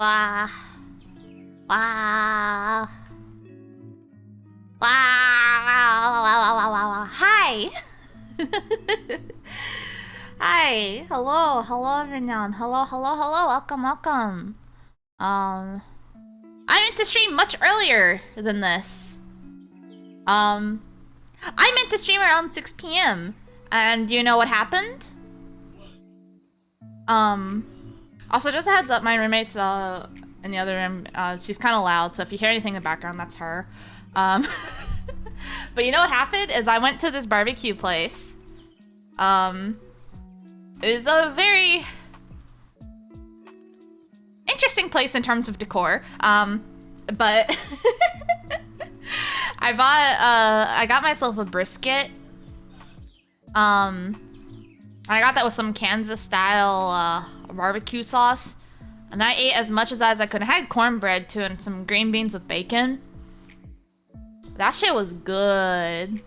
Wah. Wah. Wah. Hi. Hi. Hello. Hello, everyone. Hello. Hello. Hello. Welcome. Welcome. I meant to stream much earlier than this. I meant to stream around 6 p.m. And do you know what happened? Also, just a heads up, my roommate's in the other room. She's kind of loud, so if you hear anything in the background, that's her. But you know what happened is I went to this barbecue place. It was a very interesting place in terms of decor. But I got myself a brisket. I got that with some Kansas style barbecue sauce. And I ate as much as I could. I had cornbread too and some green beans with bacon. That shit was good.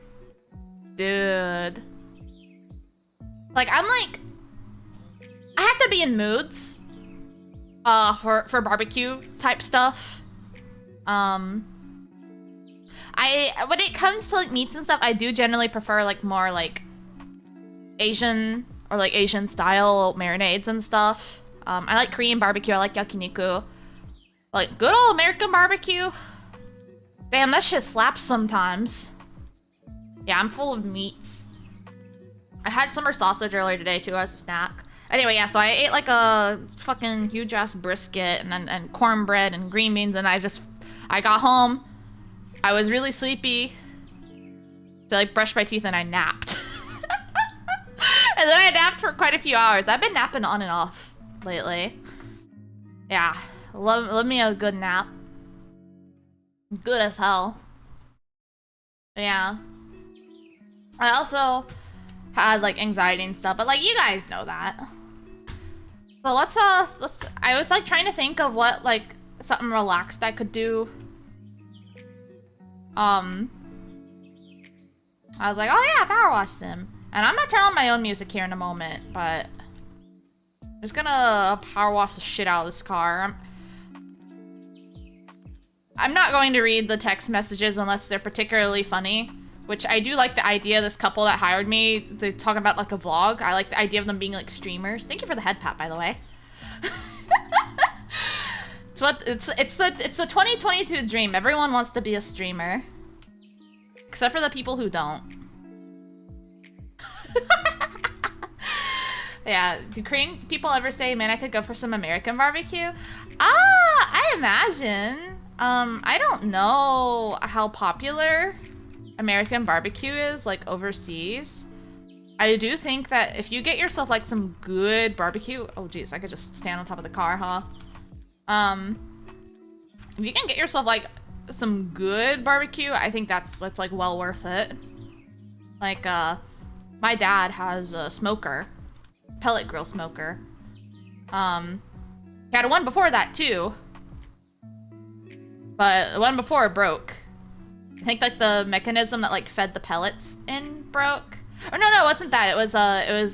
Dude. Like, I have to be in moods for barbecue type stuff. When it comes to like meats and stuff, I do generally prefer like more like Asian or like Asian style marinades and stuff. I like Korean barbecue, I like yakiniku. Like good old American barbecue. Damn, that shit slaps sometimes. Yeah, I'm full of meats. I had summer sausage earlier today too as a snack. Anyway, yeah, so I ate like a fucking huge ass brisket and cornbread and green beans, and I got home. I was really sleepy. So I like brushed my teeth and I napped. And then I napped for quite a few hours. I've been napping on and off lately. Yeah, love me a good nap. Good as hell. Yeah. I also had like anxiety and stuff, but like you guys know that. So let's I was like trying to think of what like something relaxed I could do. I was like, oh yeah, Powerwash Sim. And I'm gonna turn on my own music here in a moment, but I'm just gonna power wash the shit out of this car. I'm not going to read the text messages unless they're particularly funny, which I do like the idea of this couple that hired me to talk about like a vlog. I like the idea of them being like streamers. Thank you for the head pat, by the way. It's the 2022 dream. Everyone wants to be a streamer. Except for the people who don't. Yeah, do Korean people ever say, man, I could go for some American barbecue? I imagine. I don't know how popular American barbecue is, like, overseas. I do think that if you get yourself, like, some good barbecue... Oh, geez, I could just stand on top of the car, huh? If you can get yourself, like, some good barbecue, I think that's like, well worth it. Like, my dad has a smoker. Pellet grill smoker. He had one before that, too. But the one before it broke. I think, like, the mechanism that, like, fed the pellets in broke. Or no, it wasn't that. It was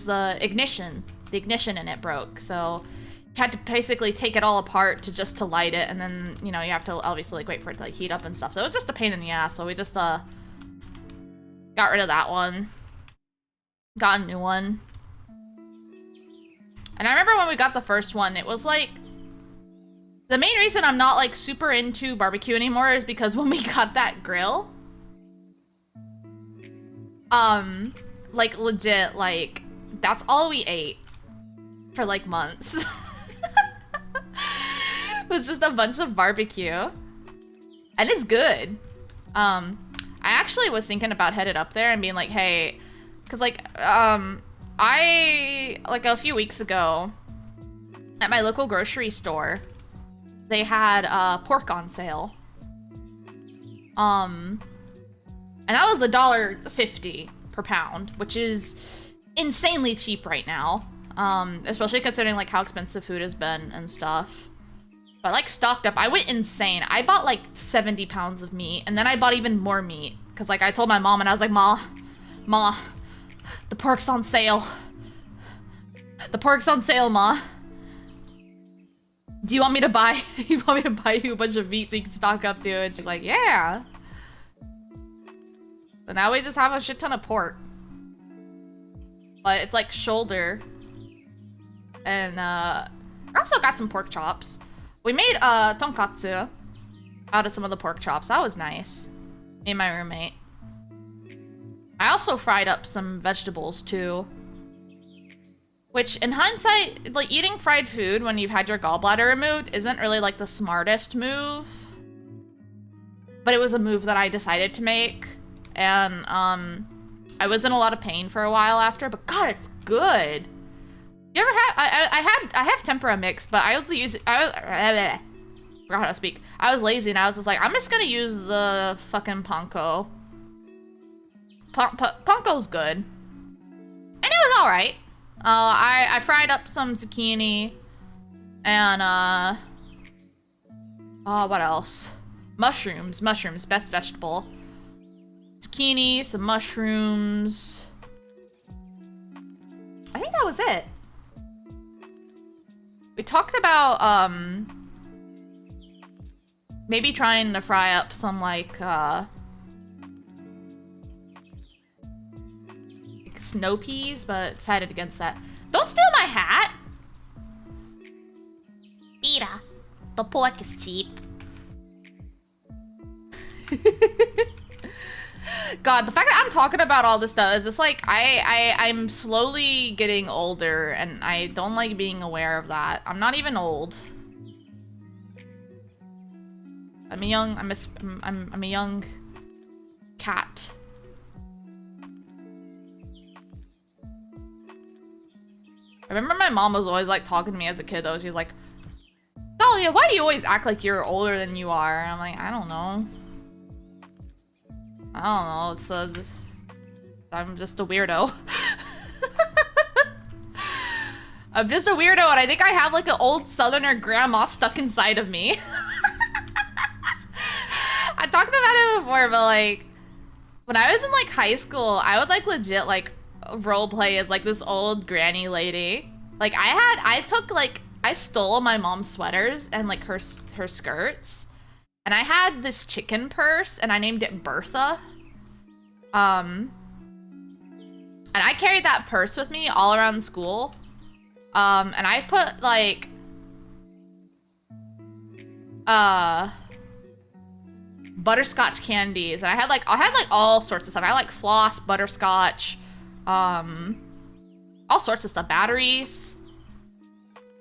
the ignition. The ignition in it broke. So, you had to basically take it all apart to light it. And then, you know, you have to obviously, like, wait for it to, like, heat up and stuff. So, it was just a pain in the ass. So, we just, got rid of that one. Got a new one. And I remember when we got the first one, it was, like... The main reason I'm not, like, super into barbecue anymore is because when we got that grill... like, legit, like, that's all we ate for, like, months. It was just a bunch of barbecue. And it's good. I actually was thinking about headed up there and being like, hey... Because, like, like, a few weeks ago, at my local grocery store, they had, pork on sale. And that was $1.50 per pound, which is insanely cheap right now. Especially considering, like, how expensive food has been and stuff. But, like, stocked up. I went insane. I bought, like, 70 pounds of meat, and then I bought even more meat. Because, like, I told my mom, and I was like, Ma, the pork's on sale. The pork's on sale, Ma. Do you want me to buy you want me to buy you a bunch of meat so you can stock up to? And she's like, yeah. But now we just have a shit ton of pork. But it's like shoulder. And I also got some pork chops. We made tonkatsu out of some of the pork chops. That was nice. Me and my roommate. I also fried up some vegetables too. Which, in hindsight, like, eating fried food when you've had your gallbladder removed isn't really, like, the smartest move. But it was a move that I decided to make. And, I was in a lot of pain for a while after, but God, it's good. You ever have, I have tempura mix, but I also use, forgot how to speak. I was lazy and I was just like, I'm just gonna use the fucking panko. Panko's good. And it was alright. I fried up some zucchini and what else? Mushrooms, best vegetable. Zucchini, some mushrooms. I think that was it. We talked about maybe trying to fry up some like snow peas, but decided against that. Don't steal my hat! Mira, the pork is cheap. God, the fact that I'm talking about all this stuff is just like, I'm slowly getting older and I don't like being aware of that. I'm not even old. I'm a young cat. I remember my mom was always like talking to me as a kid though. She's like, Dahlia, why do you always act like you're older than you are? And I'm like, I don't know. I'm just a weirdo. I'm just a weirdo and I think I have like an old southerner grandma stuck inside of me. I talked about it before, but like, when I was in like high school, I would like legit like role play as like this old granny lady. Like I stole my mom's sweaters and like her skirts, and I had this chicken purse and I named it Bertha. And I carried that purse with me all around school. And I put like butterscotch candies, and I had like all sorts of stuff. I had like floss, butterscotch, all sorts of stuff, batteries.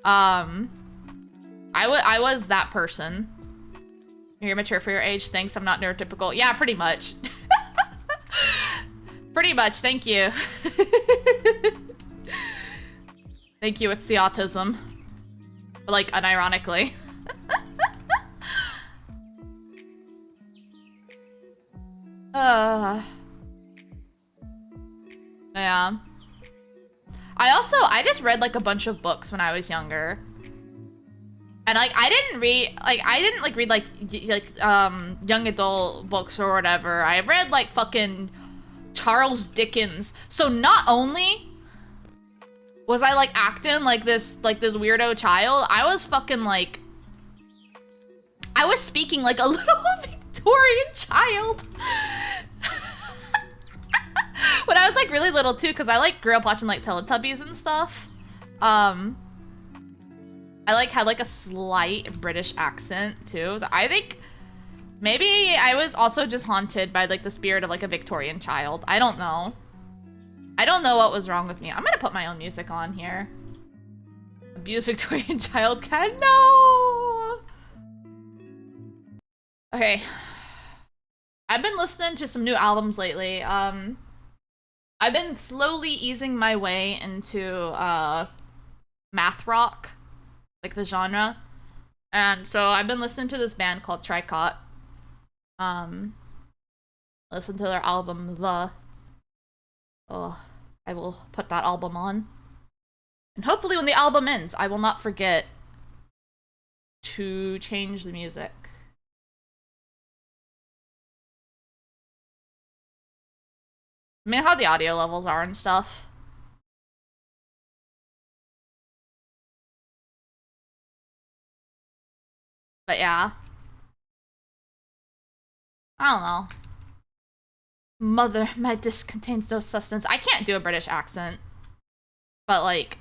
I was that person. You're mature for your age. Thanks, I'm not neurotypical. Yeah, pretty much. Pretty much, thank you. Thank you, it's the autism. Like, unironically. Yeah. I just read like a bunch of books when I was younger. And like I didn't read like young adult books or whatever. I read like fucking Charles Dickens. So not only was I like acting like this weirdo child, I was fucking like I was speaking like a little Victorian child. When I was like really little too, because I like grew up watching like Teletubbies and stuff. I like had like a slight British accent too. So I think maybe I was also just haunted by like the spirit of like a Victorian child. I don't know. I don't know what was wrong with me. I'm gonna put my own music on here. Abuse Victorian child cat. No. Okay. I've been listening to some new albums lately. I've been slowly easing my way into math rock, like the genre. And so I've been listening to this band called Tricot. Listen to their album The. Oh, I will put that album on. And hopefully when the album ends, I will not forget to change the music. I mean, how the audio levels are and stuff. But yeah. I don't know. Mother, my dish contains no sustenance. I can't do a British accent. But like,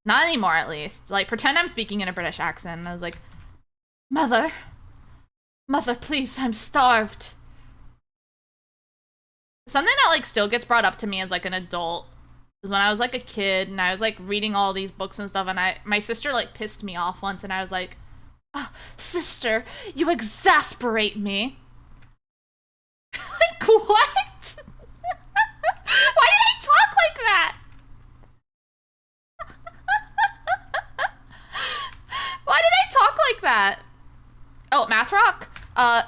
not anymore at least. Like, pretend I'm speaking in a British accent. And I was like, Mother. Mother, please, I'm starved. Something that like still gets brought up to me as like an adult is when I was like a kid and I was like reading all these books and stuff, and my sister like pissed me off once, and I was like, oh, sister, you exasperate me. Like, what? Why did I talk like that? Why did I talk like that? Oh, math rock?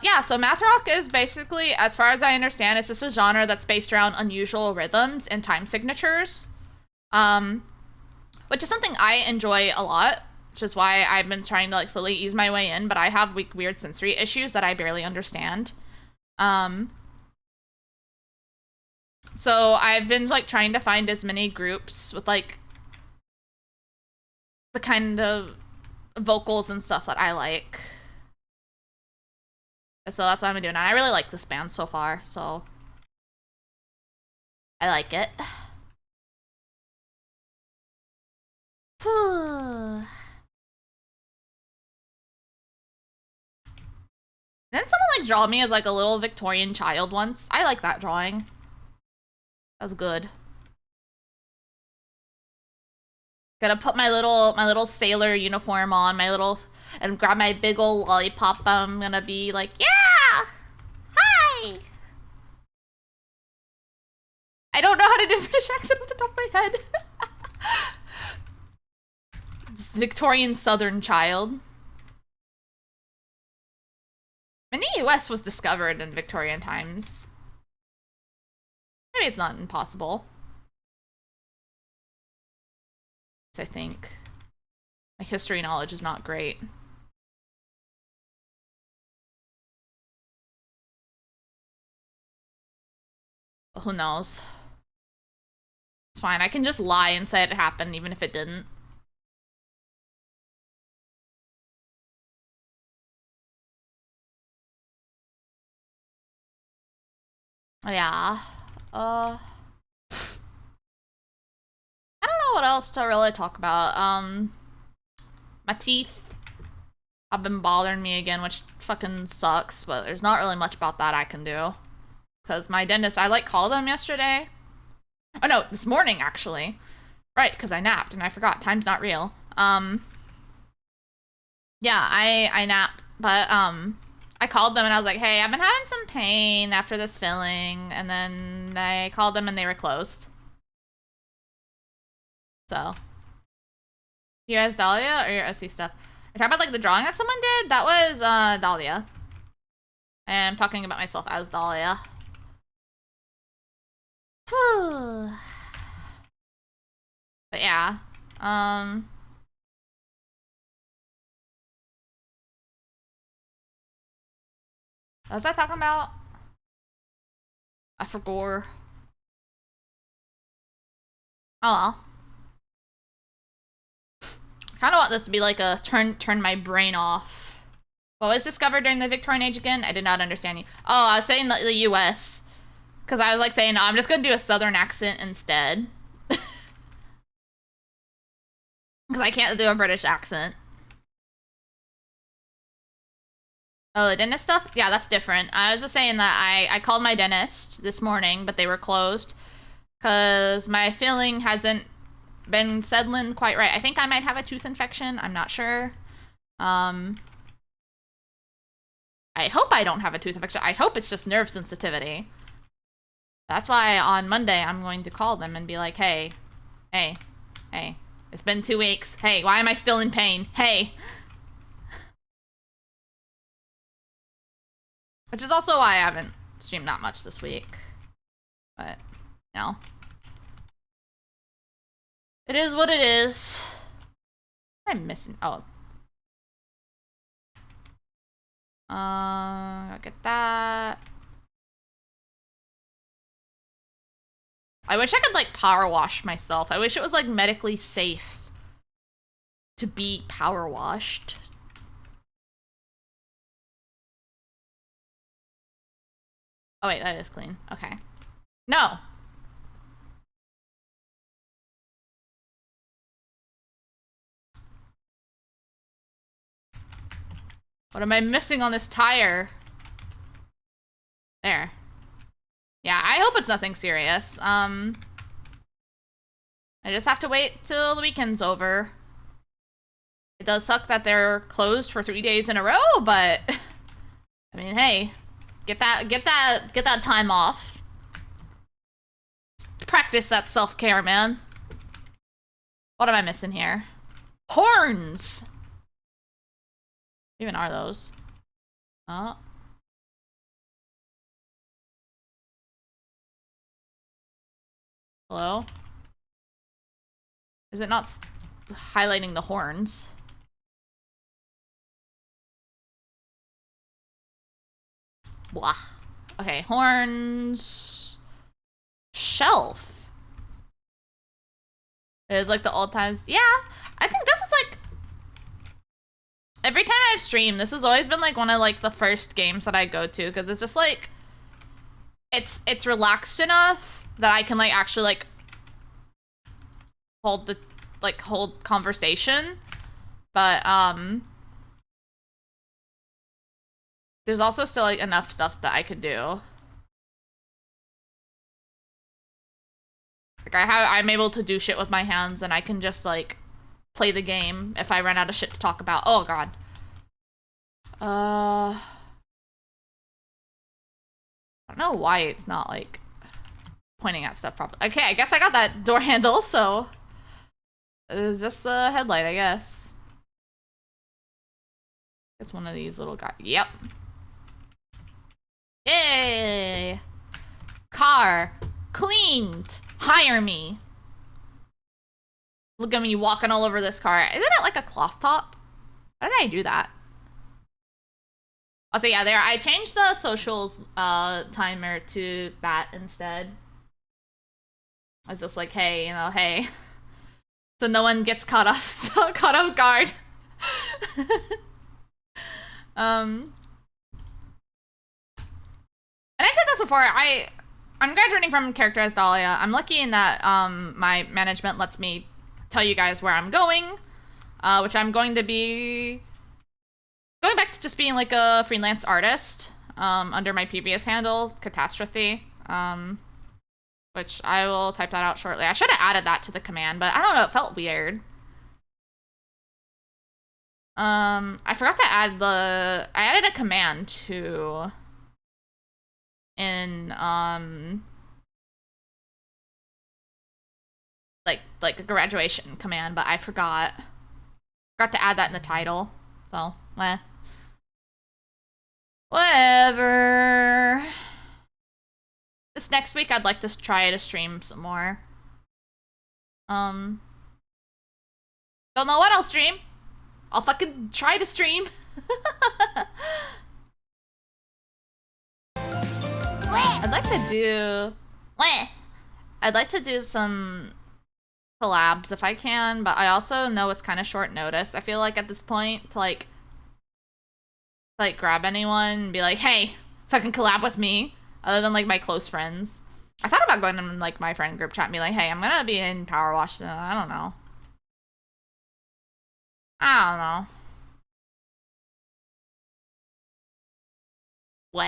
Yeah, so math rock is basically, as far as I understand, it's just a genre that's based around unusual rhythms and time signatures. Which is something I enjoy a lot, which is why I've been trying to like slowly ease my way in, but I have weird sensory issues that I barely understand. So I've been like trying to find as many groups with like the kind of vocals and stuff that I like. So that's what I'm doing. And I really like this band so far, so I like it. Didn't someone like draw me as like a little Victorian child once? I like that drawing. That was good. Gotta put my little sailor uniform on, and grab my big old lollipop. I'm gonna be like, yeah! Hi! I don't know how to do a British accent off the top of my head. This Victorian Southern child. And the US was discovered in Victorian times. Maybe it's not impossible. I think. My history knowledge is not great. But who knows? It's fine. I can just lie and say it happened even if it didn't. Yeah. I don't know what else to really talk about. My teeth have been bothering me again, which fucking sucks, but there's not really much about that I can do. Because my dentist, I like called him yesterday. Oh no, this morning actually. Right, because I napped and I forgot. Time's not real. Yeah, I napped, but I called them and I was like, hey, I've been having some pain after this filling, and then I called them and they were closed. So, you guys Dahlia or your OC stuff? You're talking about like the drawing that someone did? That was Dahlia. And I'm talking about myself as Dahlia. Whew. But yeah. What was I talking about? I forgot. Oh well. Kind of want this to be like a turn my brain off. What was discovered during the Victorian age again? I did not understand you. Oh, I was saying the US. Because I was like saying, no, I'm just going to do a southern accent instead. Because I can't do a British accent. Oh, the dentist stuff? Yeah, that's different. I was just saying that I called my dentist this morning, but they were closed. Because my filling hasn't been settling quite right. I think I might have a tooth infection. I'm not sure. I hope I don't have a tooth infection. I hope it's just nerve sensitivity. That's why on Monday I'm going to call them and be like, hey, it's been 2 weeks. Hey, why am I still in pain? Hey. Which is also why I haven't streamed that much this week. But, you know. It is what it is. I'm missing. Oh. I'll get that. I wish I could, like, power wash myself. I wish it was, like, medically safe to be power washed. Oh wait, that is clean. Okay. No. What am I missing on this tire? There. Yeah, I hope it's nothing serious. I just have to wait till the weekend's over. It does suck that they're closed for 3 days in a row, but I mean, hey, get that time off. Practice that self-care, man. What am I missing here? Horns! Even are those? Oh. Hello? Is it not highlighting the horns? Blah. Okay, horns... Shelf. It's like the old times. Yeah, I think this is like... Every time I've streamed, this has always been like one of like the first games that I go to, because it's just like... It's relaxed enough that I can like actually like hold conversation, but there's also still like enough stuff that I could do. Like I'm able to do shit with my hands, and I can just like play the game if I run out of shit to talk about. Oh god. I don't know why it's not like pointing at stuff properly. Okay, I guess I got that door handle, so it's just the headlight, I guess. It's one of these little guys. Yep. Yay! Car cleaned. Hire me. Look at me walking all over this car. Isn't it like a cloth top? Why did I do that? Oh, so yeah, there. I changed the socials timer to that instead. I was just like, hey, you know, hey. So no one gets caught off guard. And I've said this before, I'm graduating from character as Dahlia. I'm lucky in that my management lets me tell you guys where I'm going, which I'm going to be going back to just being like a freelance artist under my previous handle, Catastrophe, which I will type that out shortly. I should have added that to the command, but I don't know, it felt weird. I forgot to add I added a command to in like a graduation command, but I forgot to add that in the title. So, whatever. This next week I'd like to try to stream some more. Don't know what I'll stream. I'll fucking try to stream. I'd like to do some collabs if I can, but I also know it's kind of short notice. I feel like at this point to like grab anyone and be like, hey, fucking collab with me, other than like my close friends. I thought about going in like my friend group chat and be like, hey, I'm gonna be in Powerwash Sim. I don't know. What?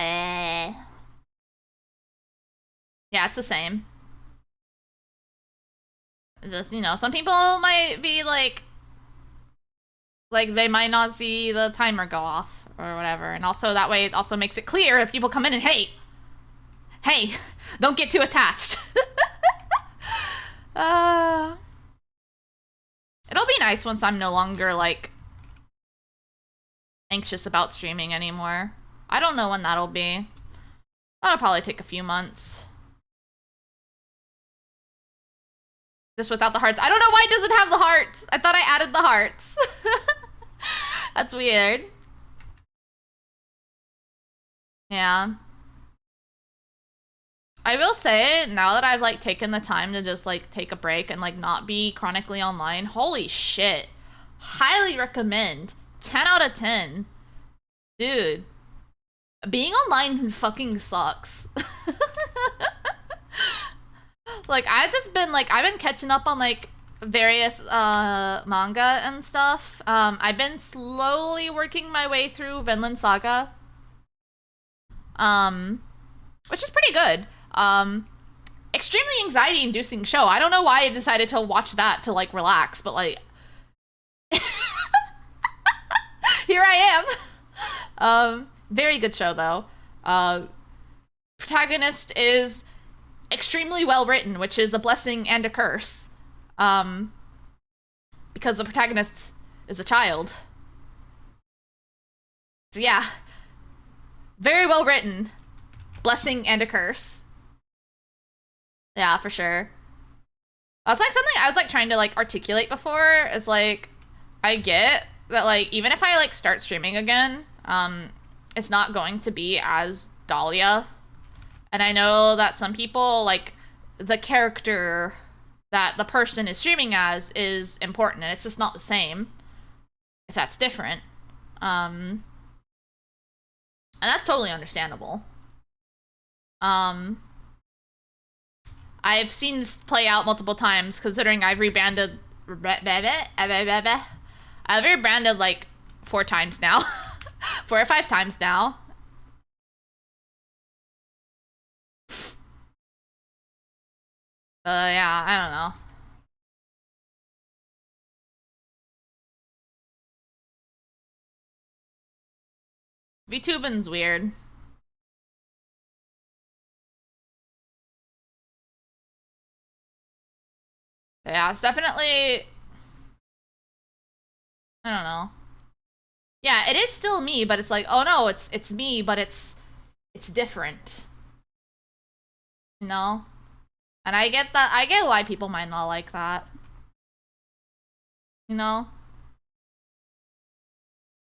Yeah, it's the same. Just, you know, some people might be like they might not see the timer go off or whatever, and also that way it also makes it clear if people come in and hey, don't get too attached. It'll be nice once I'm no longer like anxious about streaming anymore. I don't know when that'll be. That'll probably take a few months. Just without the hearts. I don't know why it doesn't have the hearts. I thought I added the hearts. That's weird. Yeah. I will say, now that I've like taken the time to just like take a break and like not be chronically online, holy shit. Highly recommend. 10 out of 10. Dude. Being online fucking sucks. Like, I've just been, like, I've been catching up on, like, various, manga and stuff. I've been slowly working my way through Vinland Saga. Which is pretty good. Extremely anxiety-inducing show. I don't know why I decided to watch that to, like, relax, but, like... Here I am! Very good show, though. Protagonist is extremely well written, which is a blessing and a curse. Because the protagonist is a child. So yeah. Very well written. Blessing and a curse. Yeah, for sure. That's like something I was like trying to like articulate before, is like, I get that like, even if I like start streaming again, it's not going to be as Dahlia. And I know that some people, like, the character that the person is streaming as is important, and it's just not the same if that's different. And that's totally understandable. I've seen this play out multiple times, considering I've rebranded like 4 times now. 4 or 5 times now. Yeah, I don't know. VTubing's weird. Yeah, it's definitely... I don't know. Yeah, it is still me, but it's like, oh no, it's me, but it's different. You know? And I get that, I get why people might not like that. You know?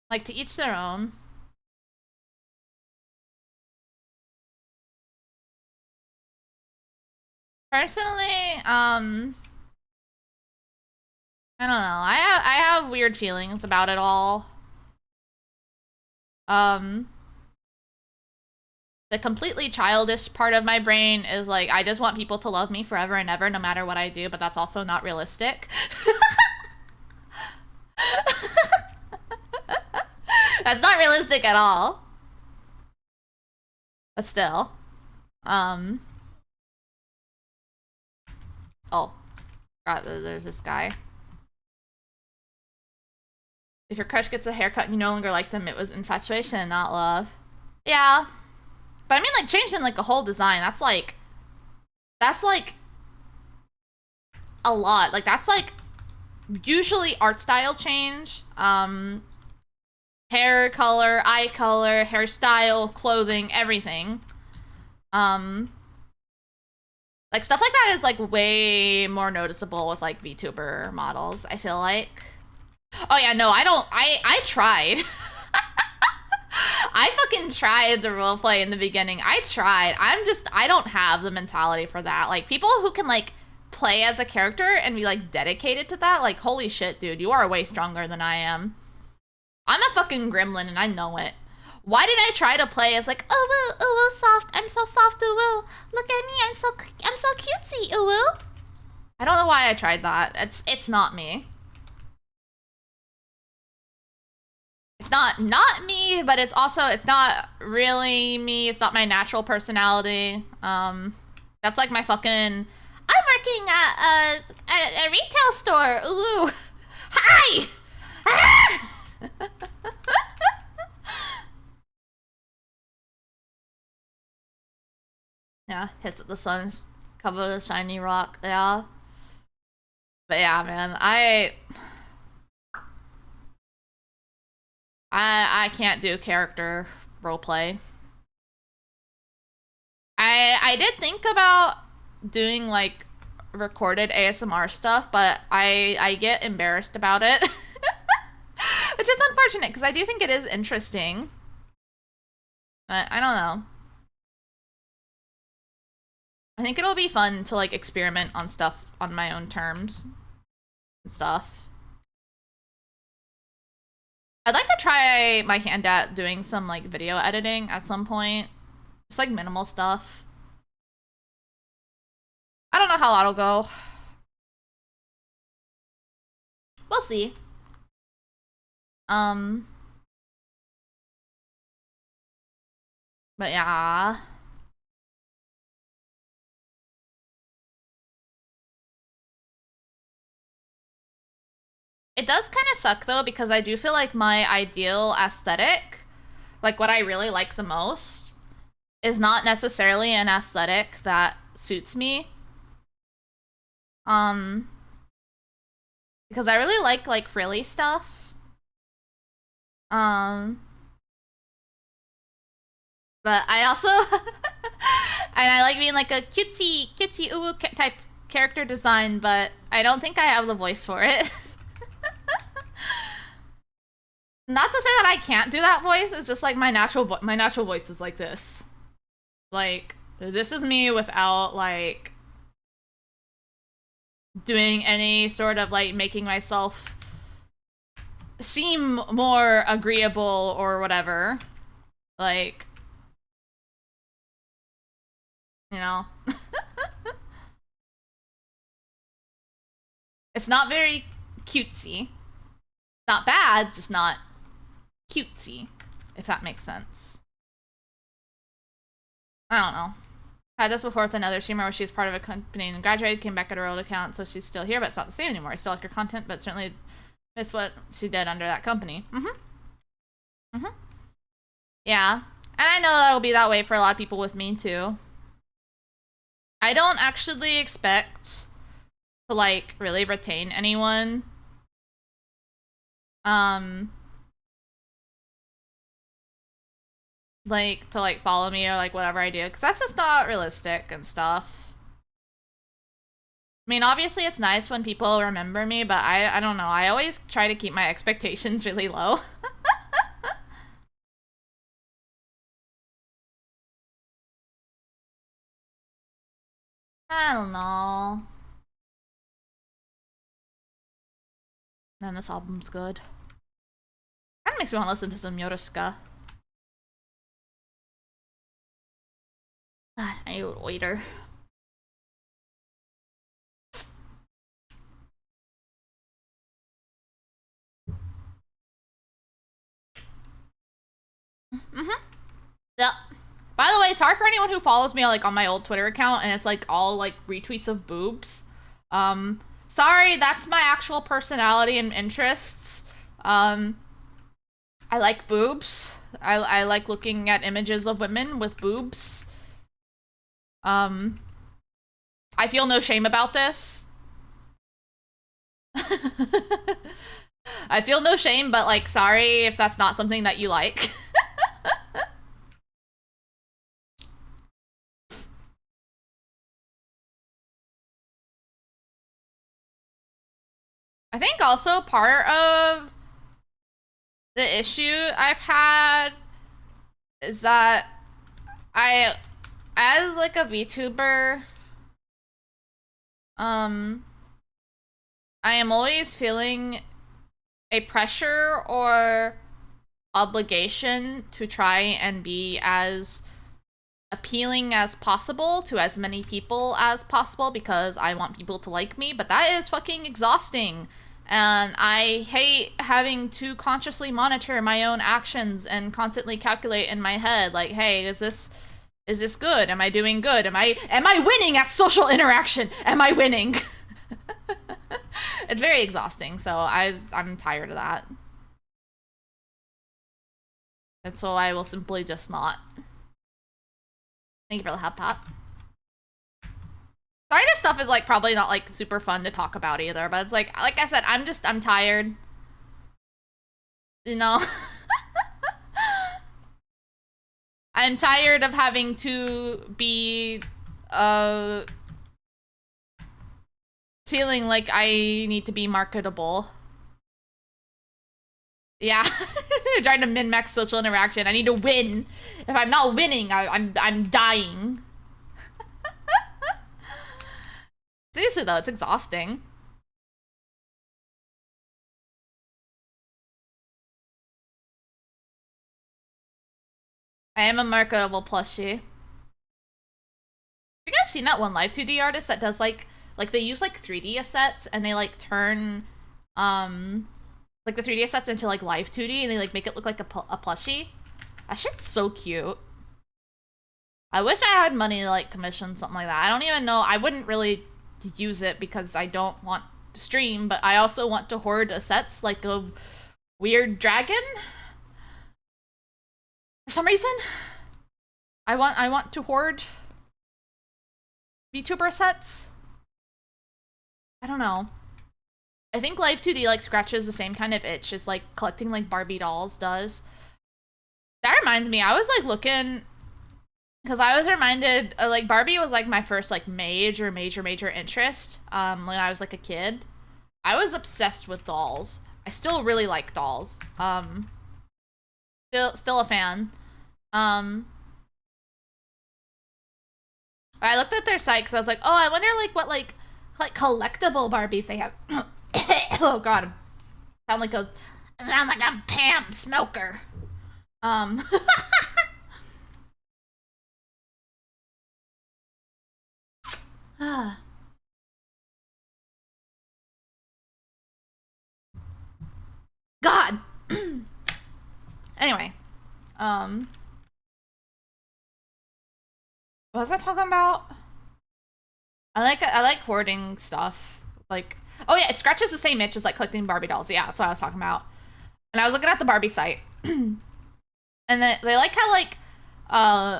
Like, to each their own. Personally, I don't know. I have weird feelings about it all. The completely childish part of my brain is like, I just want people to love me forever and ever, no matter what I do, but that's also not realistic. That's not realistic at all. But still. Oh. God, there's this guy. If your crush gets a haircut and you no longer like them, it was infatuation, not love. Yeah. But I mean, like, changing, like, a whole design, that's, like... That's, like... a lot. Like, that's, like... usually art style change. Hair color, eye color, hairstyle, clothing, everything. Like, stuff like that is, like, way more noticeable with, like, VTuber models, I feel like. Oh, yeah, no, I tried. I fucking tried the roleplay in the beginning. I tried. I don't have the mentality for that. Like, people who can, like, play as a character and be, like, dedicated to that, like, holy shit, dude, you are way stronger than I am. I'm a fucking gremlin and I know it. Why did I try to play as like, oh woo, soft, I'm so soft, ooh woo. Look at me, I'm so cutesy, ooh woo. I don't know why I tried that. It's not me. It's not me, but it's not really me. It's not my natural personality. That's like my fucking, I'm working at a retail store, ooh. Hi! Ah! Yeah, hits the sun, covered with shiny rock, yeah. But yeah, man, I can't do character roleplay. I did think about doing like recorded ASMR stuff, but I get embarrassed about it. Which is unfortunate, because I do think it is interesting. But I don't know. I think it'll be fun to like experiment on stuff on my own terms and stuff. I'd like to try my hand at doing some like video editing at some point. Just like minimal stuff. I don't know how that'll go. We'll see. But yeah. It does kind of suck though, because I do feel like my ideal aesthetic, like what I really like the most, is not necessarily an aesthetic that suits me. Because I really like frilly stuff. But I also and I like being like a cutesy ooh type character design, but I don't think I have the voice for it. Not to say that I can't do that voice, it's just like my natural voice is like this. Like, this is me without like doing any sort of like making myself seem more agreeable or whatever. Like, you know. It's not very cutesy. Not bad, just not cutesy, if that makes sense. I don't know. I had this before with another streamer where she's part of a company and graduated, came back at her old account, so she's still here, but it's not the same anymore. I still like her content, but certainly miss what she did under that company. Yeah. And I know that'll be that way for a lot of people with me, too. I don't actually expect to, like, really retain anyone. Like, to, like, follow me or, like, whatever I do, because that's just not realistic and stuff. I mean, obviously it's nice when people remember me, but I don't know. I always try to keep my expectations really low. I don't know. Man, this album's good. Kinda makes me want to listen to some Yorusuka. I would waiter. Yep. By the way, sorry for anyone who follows me like on my old Twitter account and it's like all like retweets of boobs. Sorry, that's my actual personality and interests. I like boobs. I like looking at images of women with boobs. I feel no shame about this. I feel no shame, but like, sorry if that's not something that you like. I think also part of the issue I've had is that as like a VTuber, I am always feeling a pressure or obligation to try and be as appealing as possible to as many people as possible because I want people to like me, but that is fucking exhausting. And I hate having to consciously monitor my own actions and constantly calculate in my head, like, hey, is this good? Am I doing good? Am I winning at social interaction? Am I winning? It's very exhausting, so I'm tired of that. And so I will simply just not. Thank you for the hub pop. Sorry, this stuff is like probably not like super fun to talk about either, but it's like I said, I'm tired. You know? I'm tired of having to be feeling like I need to be marketable. Yeah. Trying to min-max social interaction. I need to win. If I'm not winning, I'm dying. Seriously though, it's exhausting. I am a marketable plushie. You guys seen that one live 2D artist that does like they use like 3D assets and they like turn like the 3D assets into like live 2D and they like make it look like a plushie? That shit's so cute. I wish I had money to like commission something like that. I don't even know. I wouldn't really use it because I don't want to stream, but I also want to hoard assets like a weird dragon. For some reason, I want to hoard VTuber sets. I don't know. I think Live 2D like scratches the same kind of itch as like collecting like Barbie dolls does. That reminds me, I was like looking because I was reminded like Barbie was like my first like major interest when I was like a kid. I was obsessed with dolls. I still really like dolls. Still a fan. I looked at their site because I was like, oh, I wonder like what like collectible Barbies they have. Oh god, sound like a Pam smoker. God. Anyway, what was I talking about? I like hoarding stuff. Like, oh yeah, it scratches the same itch as like collecting Barbie dolls. Yeah, that's what I was talking about. And I was looking at the Barbie site, and they like how like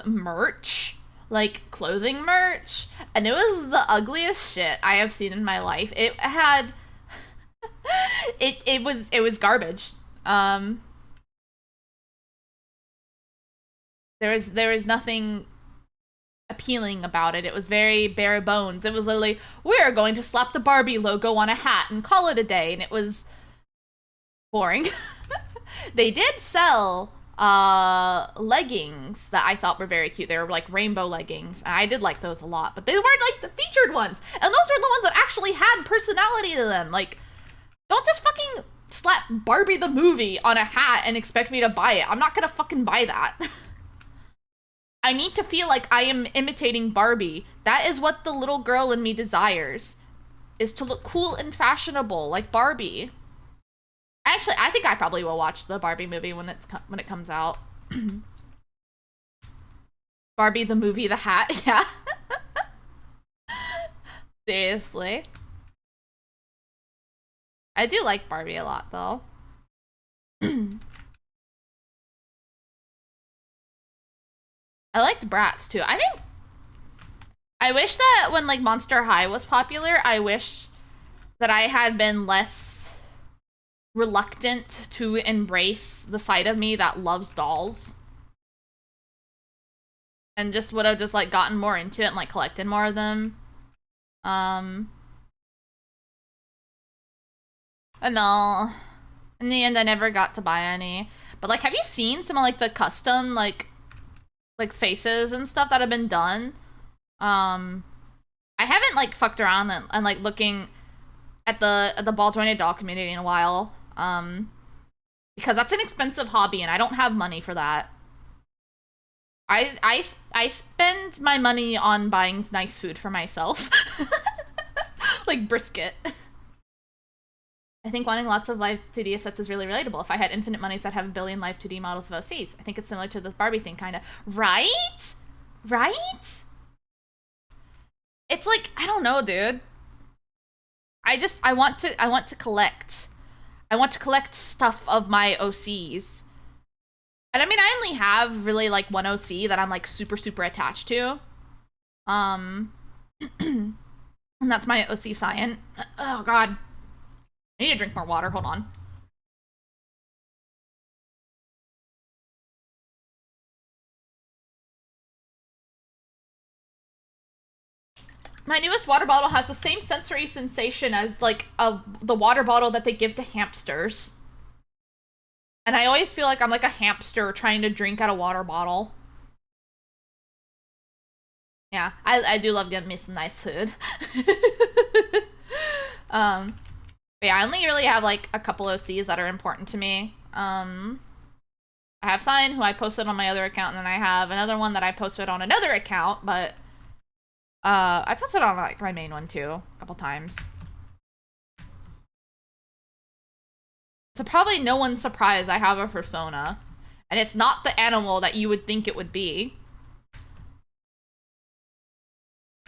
merch, like clothing merch, and it was the ugliest shit I have seen in my life. It had it was garbage. There was nothing appealing about it. It was very bare bones. It was literally, we're going to slap the Barbie logo on a hat and call it a day, and it was boring. They did sell leggings that I thought were very cute. They were like rainbow leggings, and I did like those a lot, but they weren't like the featured ones, and those are the ones that actually had personality to them. Like, don't just fucking slap Barbie the movie on a hat and expect me to buy it. I'm not gonna fucking buy that. I need to feel like I am imitating Barbie. That is what the little girl in me desires, is to look cool and fashionable like Barbie. Actually, I think I probably will watch the Barbie movie when it comes out. Barbie the movie, the hat, yeah. Seriously. I do like Barbie a lot, though. I liked Bratz, too. I wish that when, like, Monster High was popular, I wish that I had been less reluctant to embrace the side of me that loves dolls. And just would have just, like, gotten more into it and, like, collected more of them. No. In the end, I never got to buy any. But, like, have you seen some of, like, the custom, like faces and stuff that have been done? I haven't, like, fucked around and like, looking at the ball-jointed doll community in a while. Because that's an expensive hobby, and I don't have money for that. I spend my money on buying nice food for myself. Like brisket. I think wanting lots of live 2D assets is really relatable. If I had infinite monies, I'd have a billion live 2D models of OCs. I think it's similar to the Barbie thing, kind of. Right? Right? It's like, I don't know, dude. I want to collect. I want to collect stuff of my OCs. And I mean, I only have really like one OC that I'm like super attached to. And that's my OC Cyan. Oh god. I need to drink more water, hold on. My newest water bottle has the same sensory sensation as like the water bottle that they give to hamsters. And I always feel like I'm like a hamster trying to drink out a water bottle. Yeah, I do love getting me some nice food. But yeah, I only really have like a couple OCs that are important to me. I have Sign, who I posted on my other account, and then I have another one that I posted on another account, but I posted on like my main one too, a couple times. So probably no one's surprised I have a persona. And it's not the animal that you would think it would be.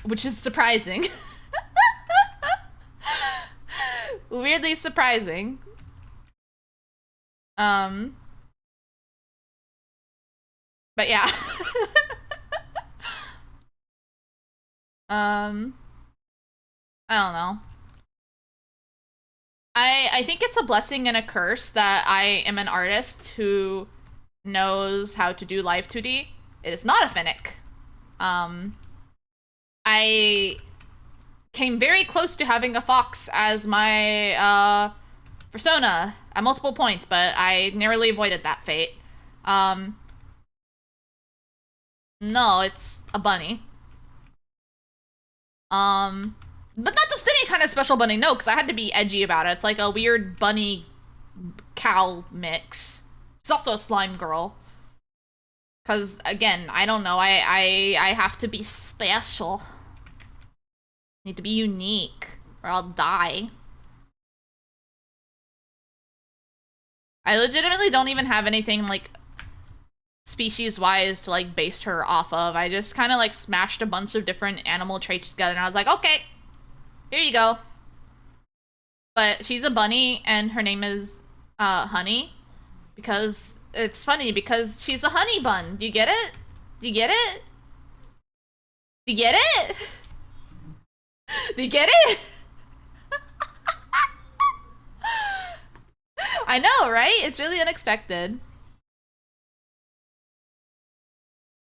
Which is surprising. Weirdly surprising. But yeah. I don't know. I think it's a blessing and a curse that I am an artist who knows how to do live 2D. It is not a Finnick. I came very close to having a fox as my persona at multiple points, but I narrowly avoided that fate. No, it's a bunny. But not just any kind of special bunny, no, because I had to be edgy about it. It's like a weird bunny cow mix. She's also a slime girl. Because, again, I don't know, I have to be special. Need to be unique, or I'll die. I legitimately don't even have anything, like, species-wise to, like, base her off of. I just kind of, like, smashed a bunch of different animal traits together, and I was like, okay, here you go. But she's a bunny, and her name is, Honey. Because it's funny, because she's a honey bun. Do you get it? Do you get it? Do you get it? Do you get it? I know, right? It's really unexpected.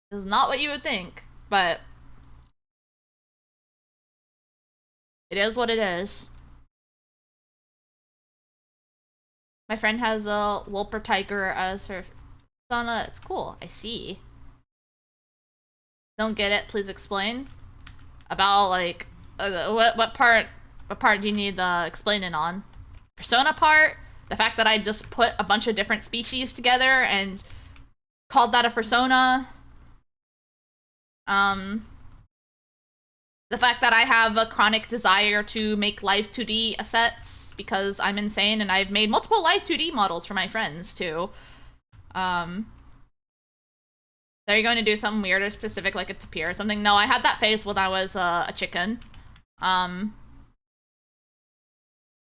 It's not what you would think, but it is what it is. My friend has a Wolper Tiger as her persona. It's cool. I see. Don't get it. Please explain. About, like, what part do you need explaining on? Persona part? The fact that I just put a bunch of different species together and called that a persona? The fact that I have a chronic desire to make live 2D assets because I'm insane and I've made multiple live 2D models for my friends too. They're going to do something weird or specific like a tapir or something. No, I had that phase when I was a chicken. And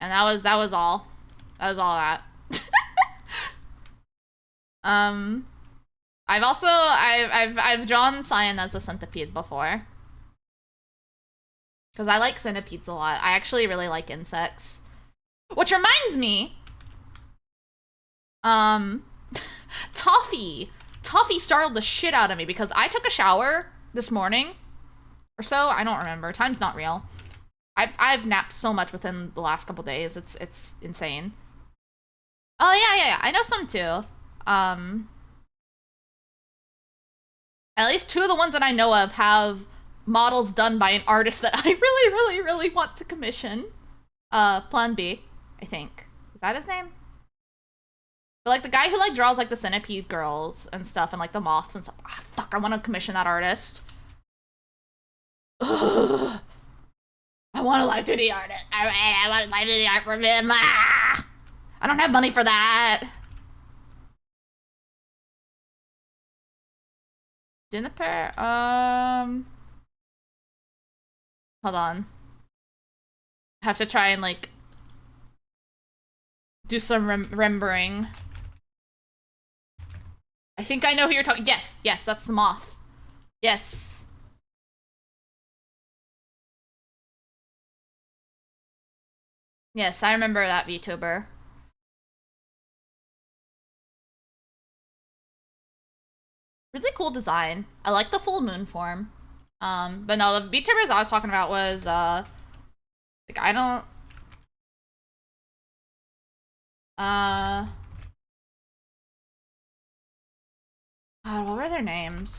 that was all. That was all that. I've drawn Cyan as a centipede before. Because I like centipedes a lot. I actually really like insects. Which reminds me, Toffee. Toffee startled the shit out of me because I took a shower this morning or so. I don't remember. Time's not real. I've napped so much within the last couple days. It's insane. Oh yeah. I know some too. At least two of the ones that I know of have models done by an artist that I really want to commission. Plan B, I think. Is that his name? But like the guy who like draws like the centipede girls and stuff and like the moths and stuff. Ah, fuck, I want to commission that artist. Ugh. I want a live 2D artist. I want a live 2D art from him. Ah! I don't have money for that. Juniper, hold on. I have to try and like do some remembering. I think I know who you're talking. Yes, that's the moth. Yes. Yes, I remember that VTuber. Really cool design. I like the full moon form. But no, the VTubers I was talking about was, like, I don't... God, what were their names?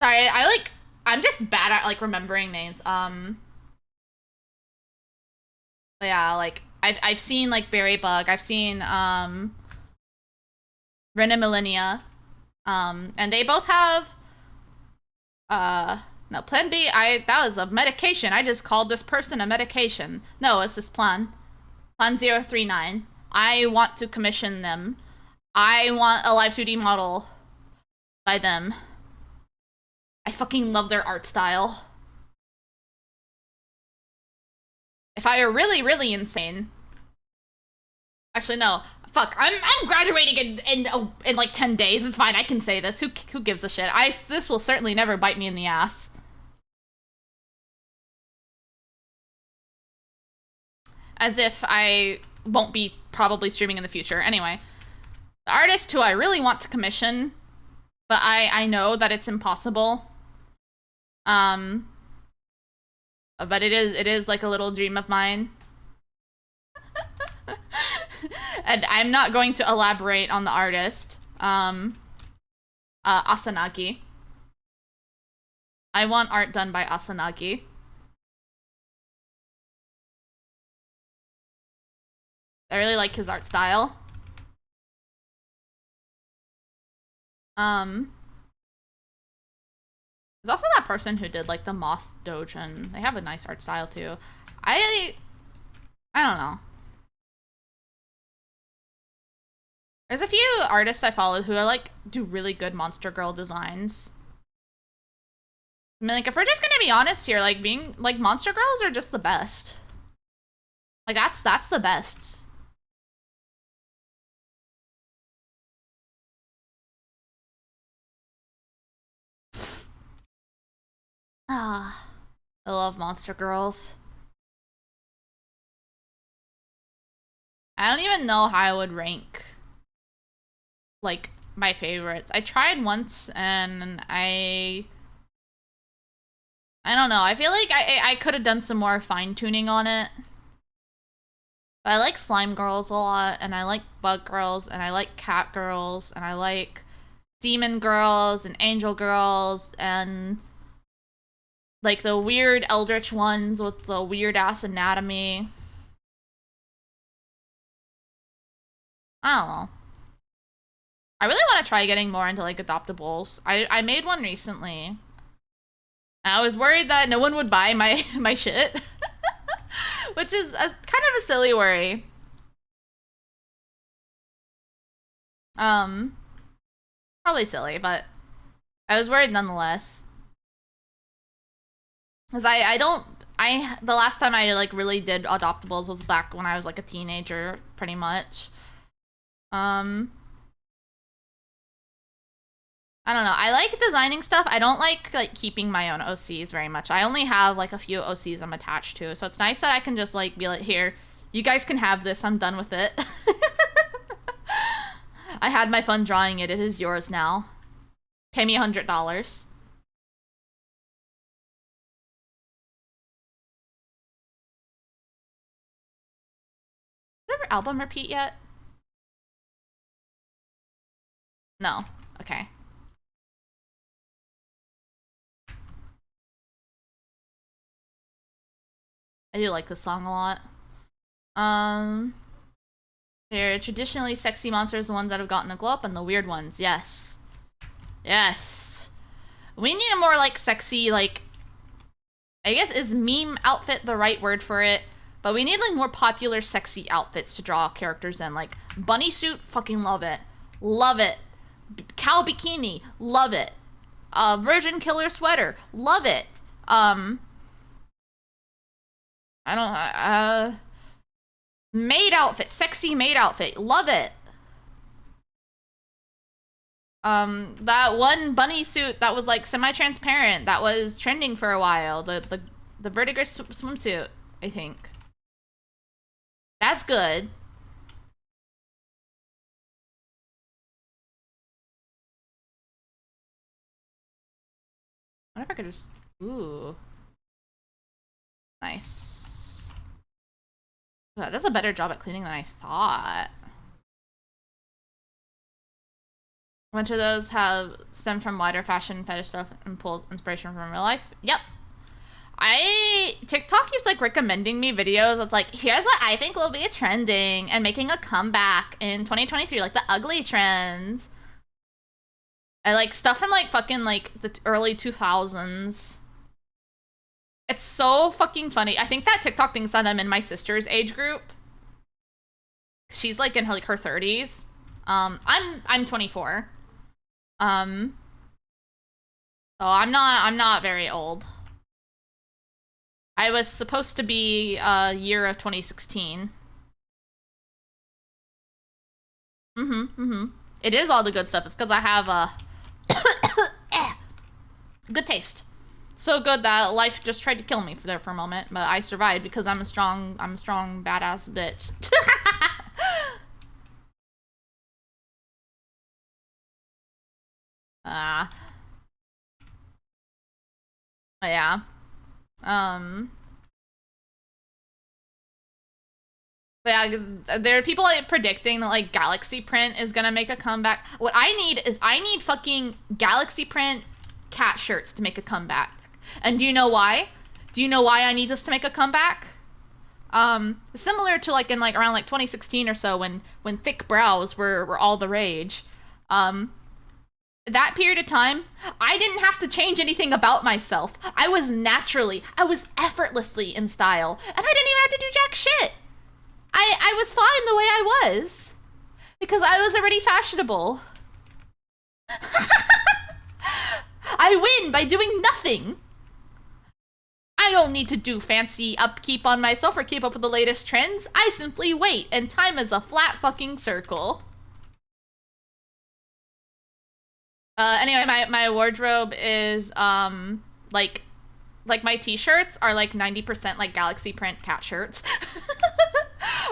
Sorry, I'm just bad at, like, remembering names. But yeah, like, I've seen, like, Berry Bug. I've seen, Ren and Millennia. And they both have no, Plan B, that was a medication. I just called this person a medication. No, it's this plan. Plan 039. I want to commission them. I want a live 2D model by them. I fucking love their art style. If I were really, really insane. Actually, no. Fuck, I'm graduating in like 10 days. It's fine, I can say this. Who gives a shit? This will certainly never bite me in the ass. As if I won't be probably streaming in the future. Anyway, the artist who I really want to commission, but I know that it's impossible. But it is like a little dream of mine. And I'm not going to elaborate on the artist. Asanagi. I want art done by Asanagi. I really like his art style. There's also that person who did like the Moth Dojin. They have a nice art style too. I don't know. There's a few artists I follow who are like do really good monster girl designs. I mean, like, if we're just gonna be honest here, like being like monster girls are just the best. Like that's the best. Ah, I love monster girls. I don't even know how I would rank like my favorites. I tried once and I don't know. I feel like I could have done some more fine-tuning on it. But I like slime girls a lot, and I like bug girls, and I like cat girls, and I like demon girls and angel girls, and like the weird eldritch ones with the weird ass anatomy. I don't know. I really want to try getting more into like adoptables. I made one recently. I was worried that no one would buy my shit. Which is kind of a silly worry. Probably silly, but I was worried nonetheless. Cause the last time I like really did adoptables was back when I was like a teenager, pretty much. I don't know. I like designing stuff. I don't like keeping my own OCs very much. I only have like a few OCs I'm attached to. So it's nice that I can just like be like, here, you guys can have this. I'm done with it. I had my fun drawing it. It is yours now. Pay me $100. Did their album repeat yet? No. Okay. I do like this song a lot. They're traditionally sexy monsters, the ones that have gotten a glow up, and the weird ones. Yes. Yes. We need a more, like, sexy, like... I guess, is meme outfit the right word for it? But we need, like, more popular sexy outfits to draw characters in. Like, bunny suit, fucking love it. Love it. Cow bikini, love it. Virgin killer sweater, love it. Maid outfit, sexy maid outfit, love it. That one bunny suit that was like semi-transparent, that was trending for a while. The verdigris swimsuit, I think. That's good. I wonder if I could just... Ooh. Nice. That does a better job at cleaning than I thought. A bunch of those have stemmed from wider fashion fetish stuff and pulls inspiration from real life. Yep. TikTok keeps like recommending me videos that's like, here's what I think will be trending and making a comeback in 2023, like the ugly trends. I like stuff from like fucking like the early 2000s. It's so fucking funny. I think that TikTok thinks that I'm in my sister's age group. She's like in her, like her 30s. I'm 24. So I'm not very old. I was supposed to be year of 2016. It is all the good stuff. It's because I have good taste. So good that life just tried to kill me for a moment, but I survived because I'm a strong badass bitch. Ah, yeah. Um, but yeah, there are people like predicting that like Galaxy Print is gonna make a comeback. What I need fucking Galaxy Print cat shirts to make a comeback. And do you know why? Do you know why I need this to make a comeback? Similar to like in like around like 2016 or so when thick brows were all the rage. That period of time, I didn't have to change anything about myself. I was effortlessly in style, and I didn't even have to do jack shit. I was fine the way I was because I was already fashionable. I win by doing nothing. I don't need to do fancy upkeep on myself or keep up with the latest trends. I simply wait, and time is a flat fucking circle. Anyway, my wardrobe is like my t-shirts are like 90% like Galaxy Print cat shirts.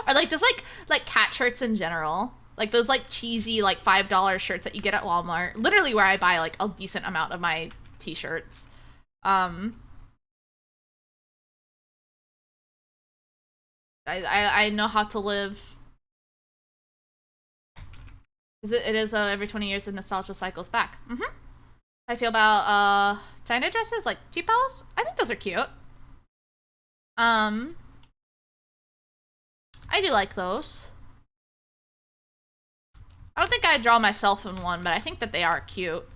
Or like just like cat shirts in general. Like those like cheesy like $5 shirts that you get at Walmart. Literally where I buy like a decent amount of my t-shirts. Um I know how to live. It is every 20 years the nostalgia cycles back. I feel about China dresses like cheapos. I think those are cute. Um I do like those. I don't think I'd draw myself in one, but I think that they are cute.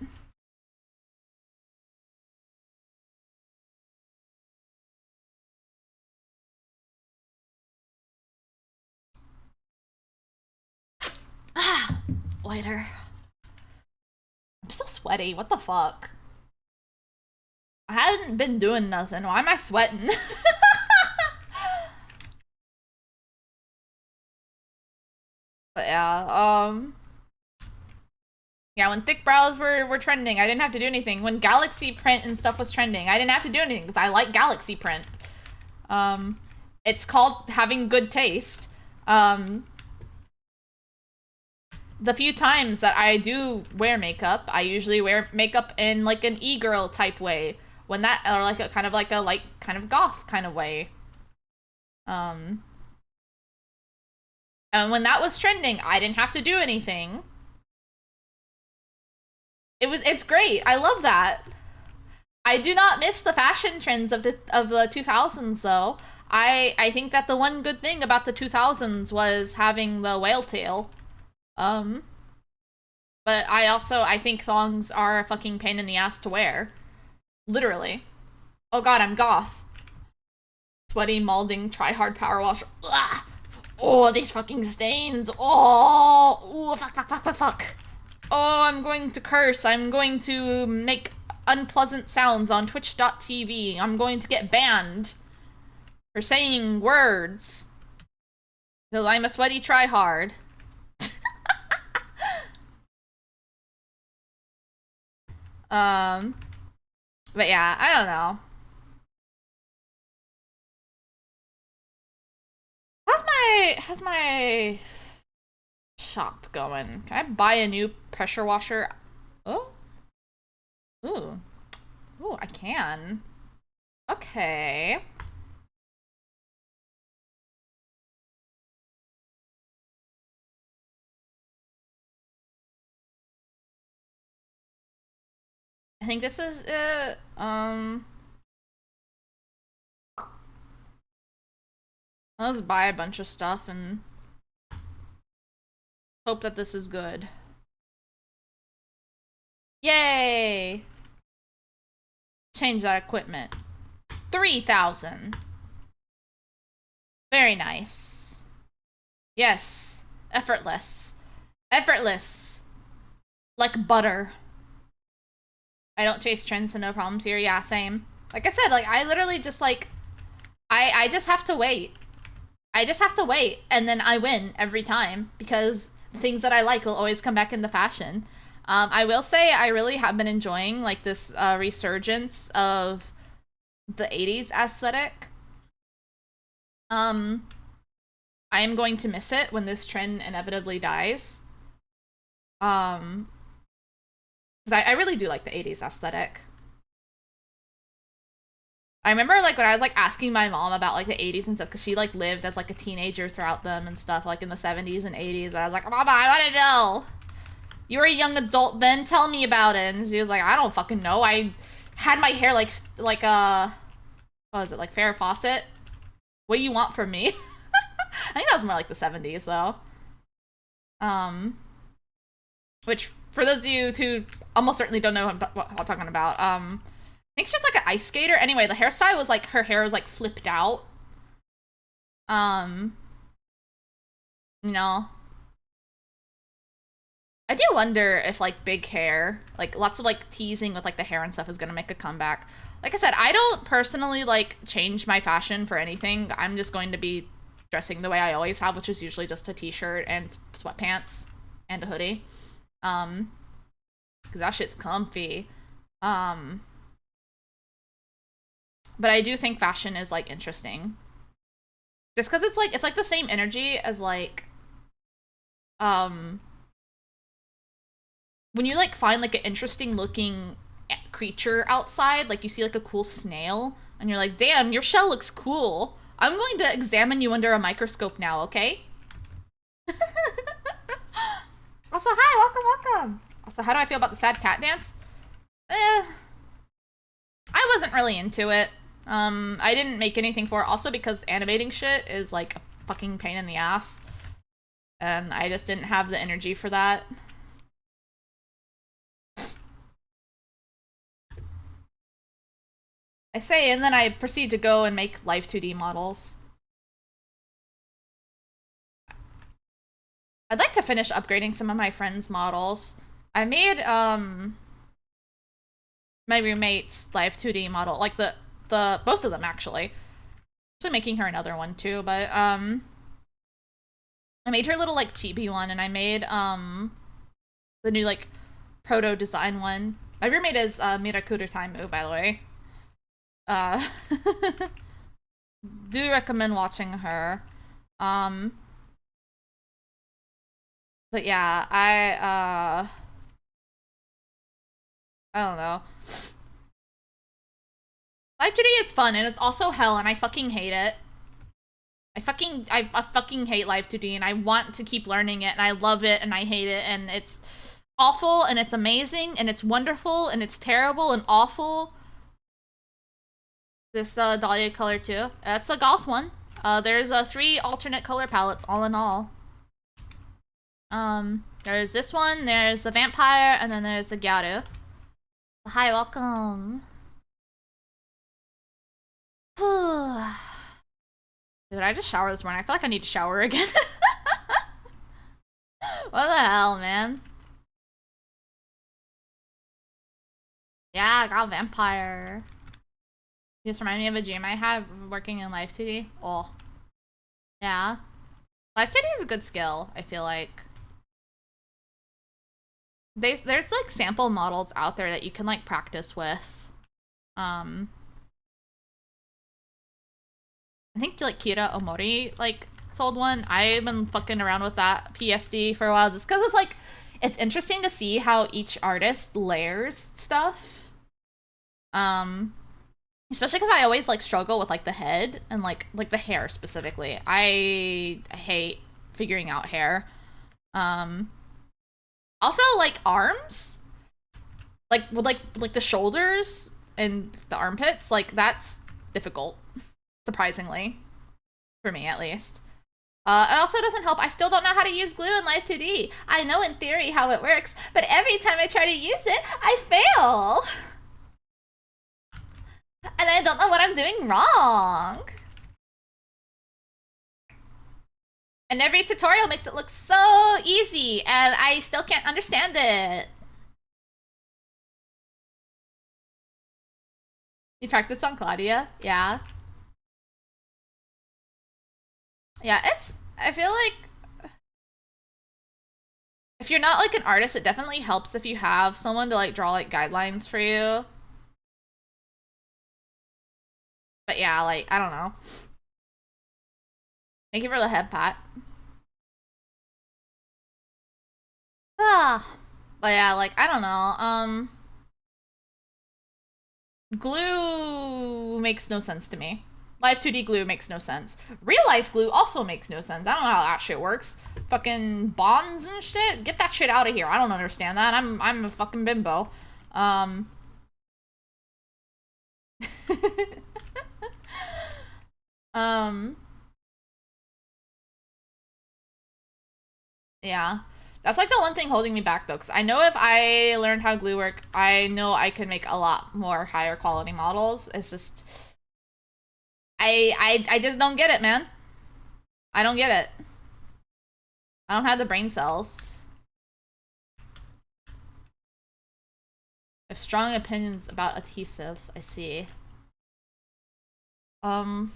Later. I'm so sweaty. What the fuck? I haven't been doing nothing. Why am I sweating? But yeah, yeah, when thick brows were trending, I didn't have to do anything. When Galaxy Print and stuff was trending, I didn't have to do anything because I like Galaxy Print. It's called having good taste. The few times that I do wear makeup, I usually wear makeup in like an e-girl type way. When that, or like a kind of like a like kind of goth kind of way. Um, and when that was trending, I didn't have to do anything. It's great. I love that. I do not miss the fashion trends of the 2000s though. I think that the one good thing about the 2000s was having the whale tail. Um, but I think thongs are a fucking pain in the ass to wear. Literally. Oh god, I'm goth. Sweaty, malding, try hard power wash. Ugh. Oh, these fucking stains. Oh, ooh, fuck. Oh, I'm going to curse. I'm going to make unpleasant sounds on twitch.tv. I'm going to get banned for saying words. Because I'm a sweaty tryhard. um, but yeah, I don't know. How's my shop going? Can I buy a new pressure washer? Oh, ooh, ooh, I can. Okay. I think this is it. I'll just buy a bunch of stuff and hope that this is good. Yay! Change that equipment. 3,000. Very nice. Yes. Effortless. Effortless. Like butter. I don't chase trends, so no problems here. Yeah, same. Like I said, like, I literally just, like, I just have to wait. I just have to wait, and then I win every time, because the things that I like will always come back into fashion. I will say I really have been enjoying, like, this resurgence of the 80s aesthetic. I am going to miss it when this trend inevitably dies. Because I really do like the 80s aesthetic. I remember, like, when I was, like, asking my mom about, like, the 80s and stuff, because she, like, lived as, like, a teenager throughout them and stuff, like, in the 70s and 80s, and I was like, Mama, I want to know! You were a young adult then, tell me about it. And she was like, I don't fucking know, I had my hair, like, what was it, like, Farrah Fawcett? What do you want from me? I think that was more like the 70s, though. Which, for those of you who almost certainly don't know what I'm talking about, I think she was like an ice skater. Anyway, the hairstyle was like, her hair was like flipped out. You know. I do wonder if like big hair, like lots of like teasing with like the hair and stuff is gonna make a comeback. Like I said, I don't personally like change my fashion for anything. I'm just going to be dressing the way I always have, which is usually just a t-shirt and sweatpants and a hoodie. Because that shit's comfy. But I do think fashion is like interesting. Just because it's like the same energy as like when you like find like an interesting looking creature outside, like you see like a cool snail and you're like, damn, your shell looks cool. I'm going to examine you under a microscope now, okay? Also, hi, welcome. Also, how do I feel about the sad cat dance? I wasn't really into it. I didn't make anything for it, also because animating shit is like a fucking pain in the ass. And I just didn't have the energy for that. I say, and then I proceed to go and make live 2D models. I'd like to finish upgrading some of my friends' models. I made, my roommate's live 2D model, like the both of them actually. Actually making her another one too, but, I made her little, like, chibi one, and I made, the new, like, proto design one. My roommate is, Mirakuru Taimu, by the way. Do recommend watching her. But yeah, I don't know. Live 2D is fun, and it's also hell, and I fucking hate it. I fucking hate Live 2D, and I want to keep learning it, and I love it, and I hate it, and it's awful, and it's amazing, and it's wonderful, and it's terrible, and awful. This, Dahlia color too. That's a golf one. There's, 3 alternate color palettes, all in all. There's this one, there's the vampire, and then there's the Gyaru. Hi, welcome. Did I just shower this morning? I feel like I need to shower again. What the hell, man? Yeah, I got vampire. You just remind me of a dream I had working in Live 2D. Oh. Yeah. Live 2D is a good skill, I feel like. There's like sample models out there that you can like practice with. I think like Kira Omori like sold one. I've been fucking around with that PSD for a while just because it's like it's interesting to see how each artist layers stuff. Especially because I always like struggle with like the head and like the hair specifically. I hate figuring out hair. Also like arms, like with like the shoulders and the armpits, like that's difficult, surprisingly, For me, at least. It also doesn't help. I still don't know how to use glue in Live 2D. I know in theory how it works, but every time I try to use it, I fail. And I don't know what I'm doing wrong. And every tutorial makes it look so easy, and I still can't understand it. You practiced on Claudia? Yeah. Yeah, I feel like if you're not like an artist, it definitely helps if you have someone to like draw like guidelines for you. But yeah, like, I don't know. Thank you for the head pat. Ah. But yeah, like, I don't know. Glue makes no sense to me. Live 2D glue makes no sense. Real life glue also makes no sense. I don't know how that shit works. Fucking bonds and shit? Get that shit out of here. I don't understand that. I'm a fucking bimbo. Yeah. That's like the one thing holding me back though, because I know if I learned how glue work, I know I could make a lot more higher quality models. It's just I just don't get it, man. I don't get it. I don't have the brain cells. I have strong opinions about adhesives, I see. Oh,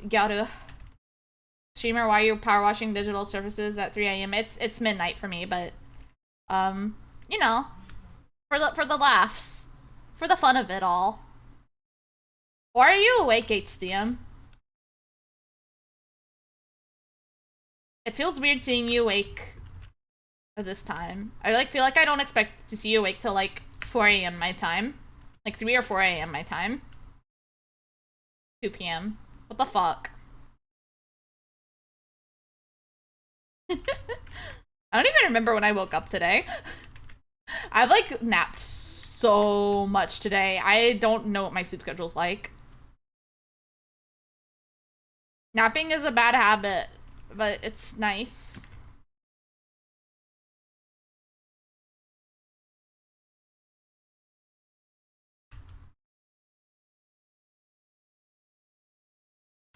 Gyaru. Streamer, why are you power washing digital surfaces at 3 a.m.? It's midnight for me, but you know, for the laughs, for the fun of it all. Why are you awake, HDM? It feels weird seeing you awake at this time. I like feel like I don't expect to see you awake till like 4 a.m. my time, like 3 or 4 a.m. my time. 2 p.m. What the fuck? I don't even remember when I woke up today. I've like napped so much today. I don't know what my sleep schedule's like. Napping is a bad habit, but it's nice.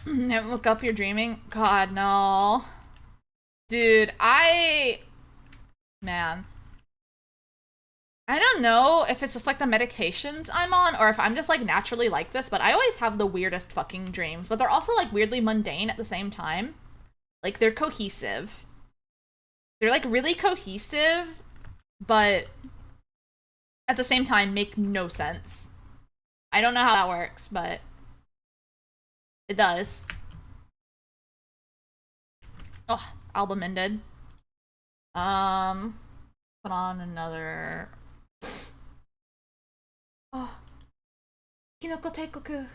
Never look up, you're dreaming? God, no. Dude, man. I don't know if it's just like the medications I'm on or if I'm just like naturally like this, but I always have the weirdest fucking dreams, but they're also like weirdly mundane at the same time. Like they're cohesive. They're like really cohesive, but at the same time make no sense. I don't know how that works, but it does. Oh, album ended. Put on another. Oh, Kinoko Teikoku.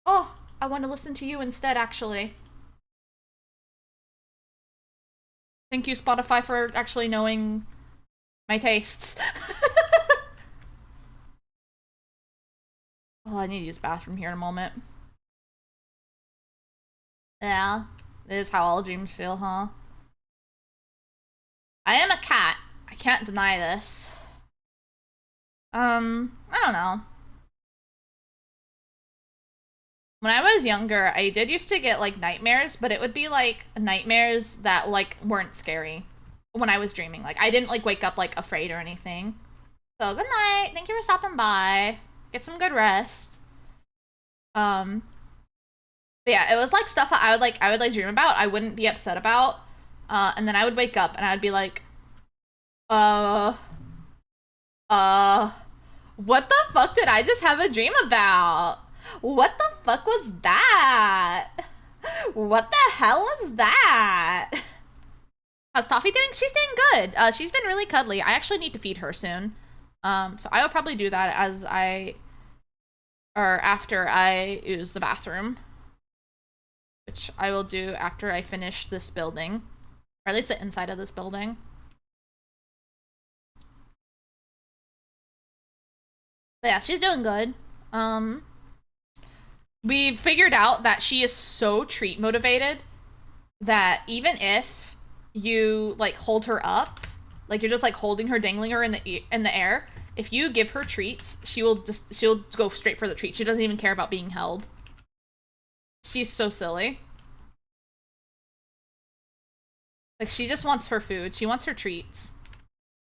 Oh, I want to listen to you instead, actually. Thank you, Spotify, for actually knowing my tastes. Oh, I need to use the bathroom here in a moment. Yeah, this is how all dreams feel, huh? I am a cat. I can't deny this. I don't know. When I was younger, I did used to get like nightmares, but it would be like nightmares that like weren't scary when I was dreaming. Like I didn't like wake up like afraid or anything. So good night. Thank you for stopping by. Get some good rest. But yeah, it was like stuff I would like dream about. I wouldn't be upset about. And then I would wake up and I would be like, uh, uh, what the fuck did I just have a dream about? What the fuck was that? What the hell was that? How's Toffee doing? She's doing good. She's been really cuddly. I actually need to feed her soon. So I will probably do that after I use the bathroom. Which I will do after I finish this building. Or at least the inside of this building. But yeah, she's doing good. We figured out that she is so treat motivated that even if you like hold her up, like you're just like holding her, dangling her in the air, if you give her treats, she'll go straight for the treat. She doesn't even care about being held. She's so silly. Like, she just wants her food. She wants her treats.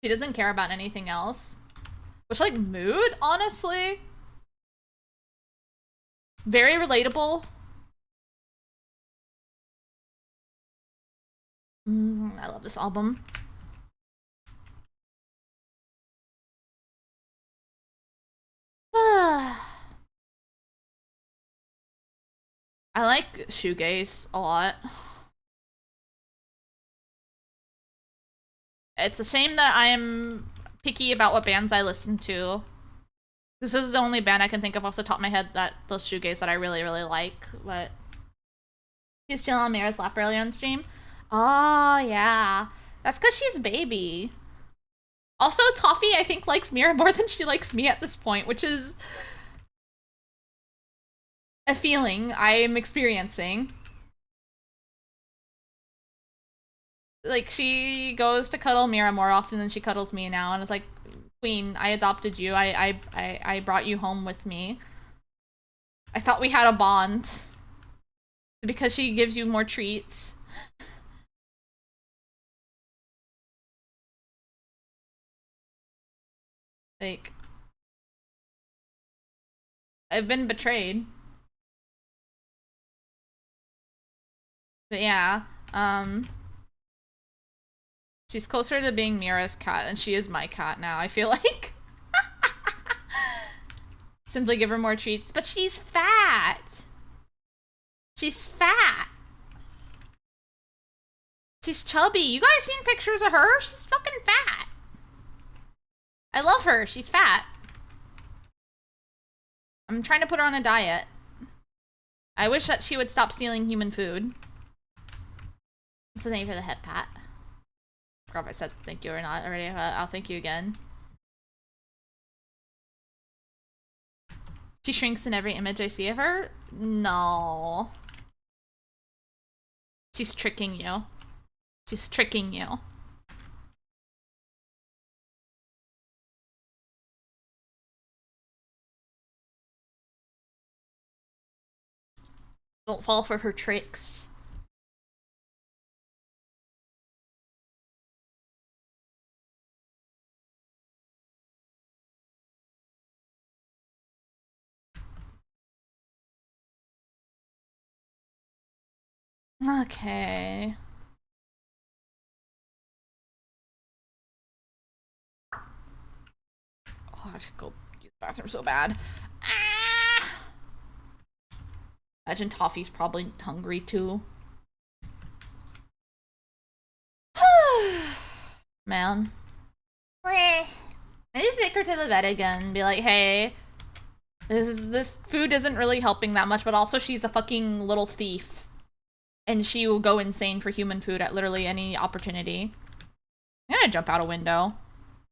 She doesn't care about anything else. Which, like, mood, honestly. Very relatable. I love this album. I like shoegaze a lot. It's a shame that I'm picky about what bands I listen to. This is the only band I can think of off the top of my head that does shoegaze that I really, really like, but... She's chilling on Mira's lap earlier on stream. Oh, yeah. That's because she's a baby. Also, Toffee, I think, likes Mira more than she likes me at this point, which is... a feeling I am experiencing. Like, she goes to cuddle Mira more often than she cuddles me now, and it's like, Queen, I adopted you. I brought you home with me. I thought we had a bond. Because she gives you more treats. Like, I've been betrayed. But yeah, she's closer to being Mira's cat than she is my cat now, I feel like. Simply give her more treats. But she's fat! She's fat! She's chubby. You guys seen pictures of her? She's fucking fat. I love her. She's fat. I'm trying to put her on a diet. I wish that she would stop stealing human food. So thank you for the head pat. I forgot if I said thank you or not already. I'll thank you again. She shrinks in every image I see of her? No. She's tricking you. She's tricking you. Don't fall for her tricks. Okay. Oh, I should go use the bathroom so bad. Ah! Imagine Toffee's probably hungry too. Man. I need to take her to the vet again and be like, hey, this food isn't really helping that much, but also she's a fucking little thief. And she will go insane for human food at literally any opportunity. I'm gonna jump out a window.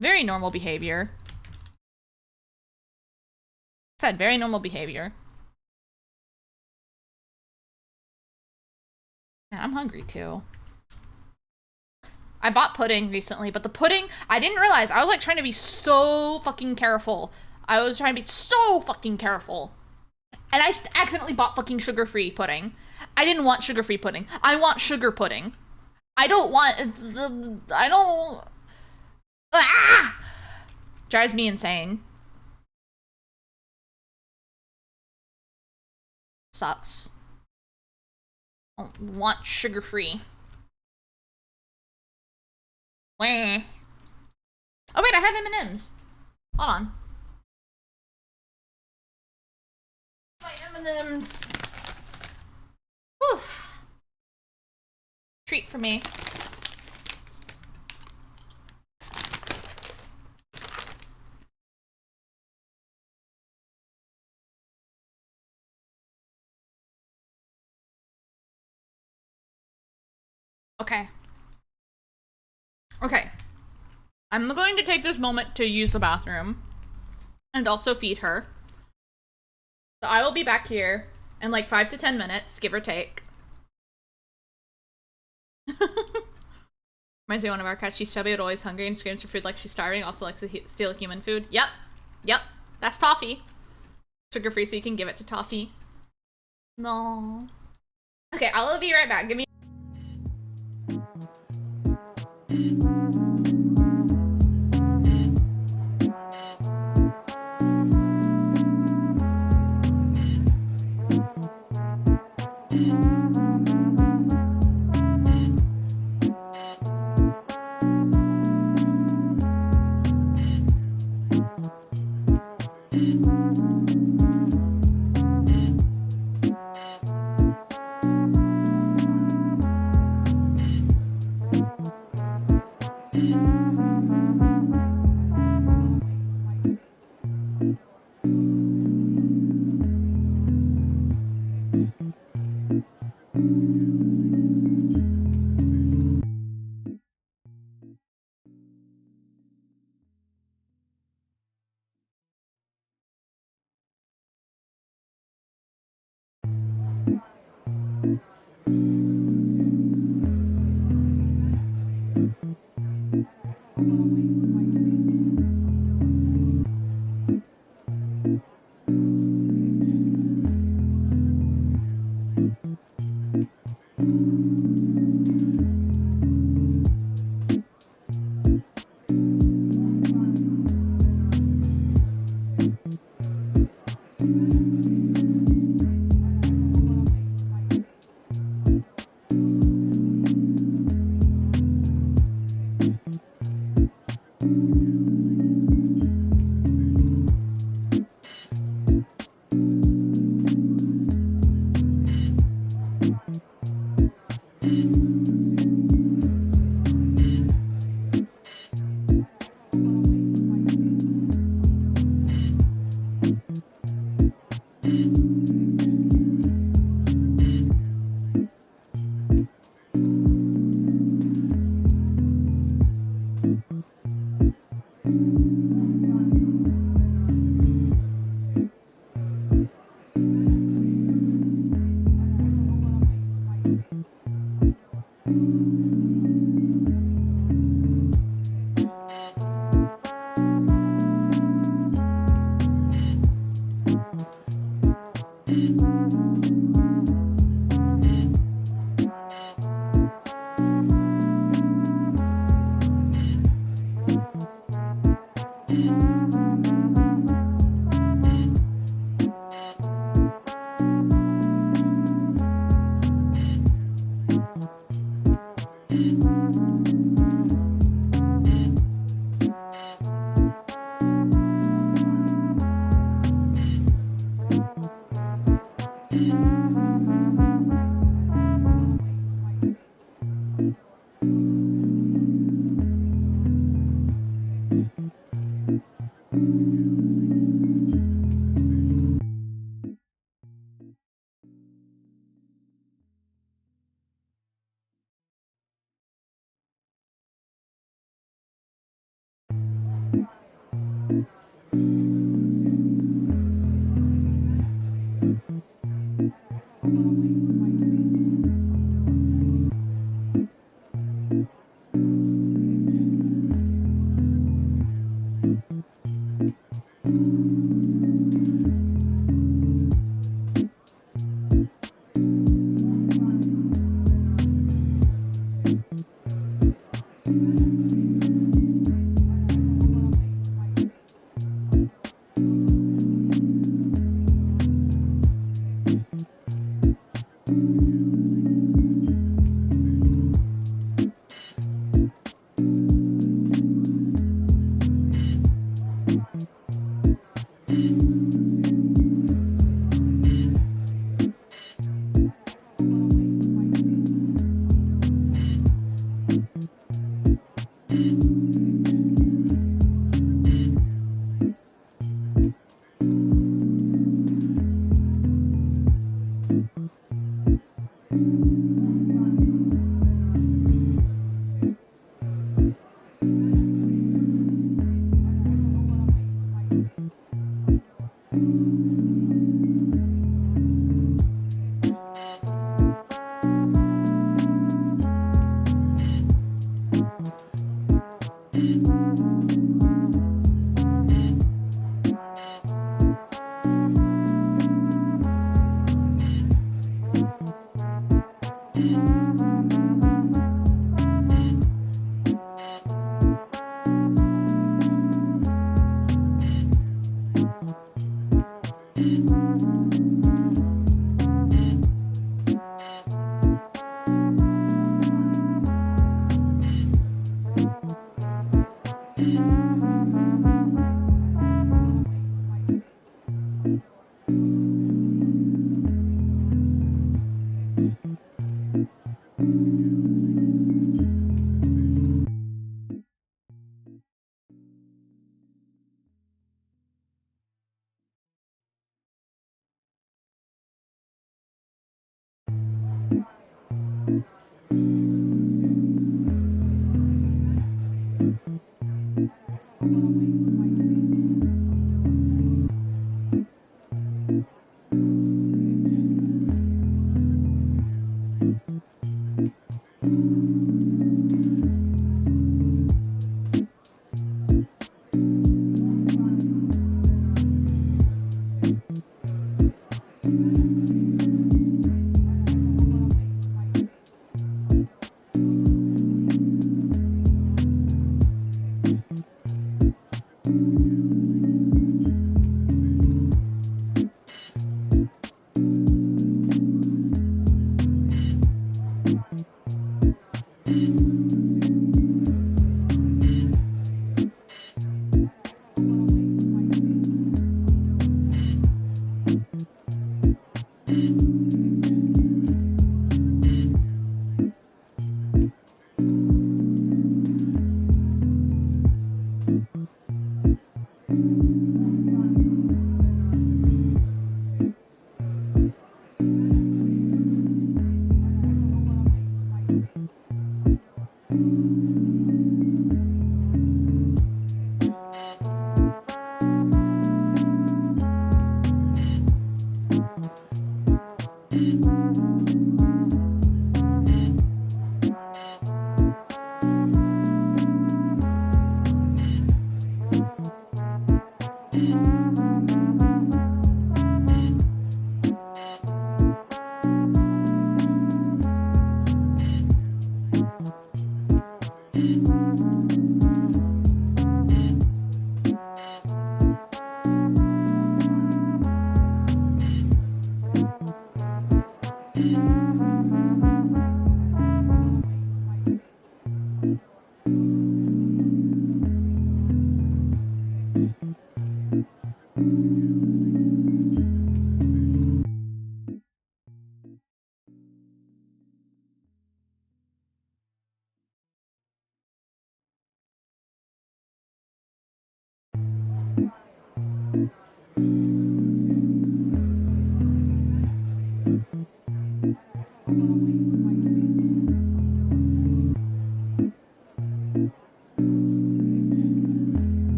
Very normal behavior. Said very normal behavior. Man, I'm hungry too. I bought pudding recently, but the pudding, I didn't realize. I was like trying to be so fucking careful. I was trying to be so fucking careful. And I accidentally bought fucking sugar-free pudding. I didn't want sugar-free pudding. I want sugar pudding. I don't want... I don't... Ah! Drives me insane. Sucks. I don't want sugar-free. Wah. Oh wait, I have M&Ms. Hold on. My M&Ms. Whew. Treat for me. Okay. Okay. I'm going to take this moment to use the bathroom and also feed her. So I will be back here in like 5 to 10 minutes, give or take. Reminds me of one of our cats. She's chubby but always hungry and screams for food like she's starving. Also likes to steal human food. Yep. Yep. That's Toffee. Sugar-free so you can give it to Toffee. No. Okay, I'll be right back. Give me...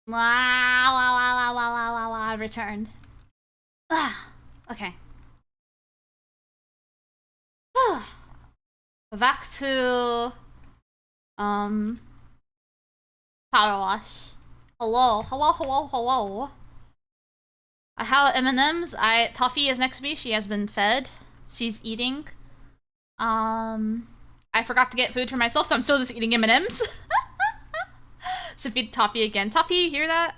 Wow, wow, wow, wow, wow, wow, wow, wow, I returned. Ah, okay. Back to power wash. Hello, hello, hello, hello. I have M&Ms. Toffee is next to me. She has been fed. She's eating. I forgot to get food for myself, so I'm still just eating M&Ms. Should feed Toffee again. Toffee, you hear that?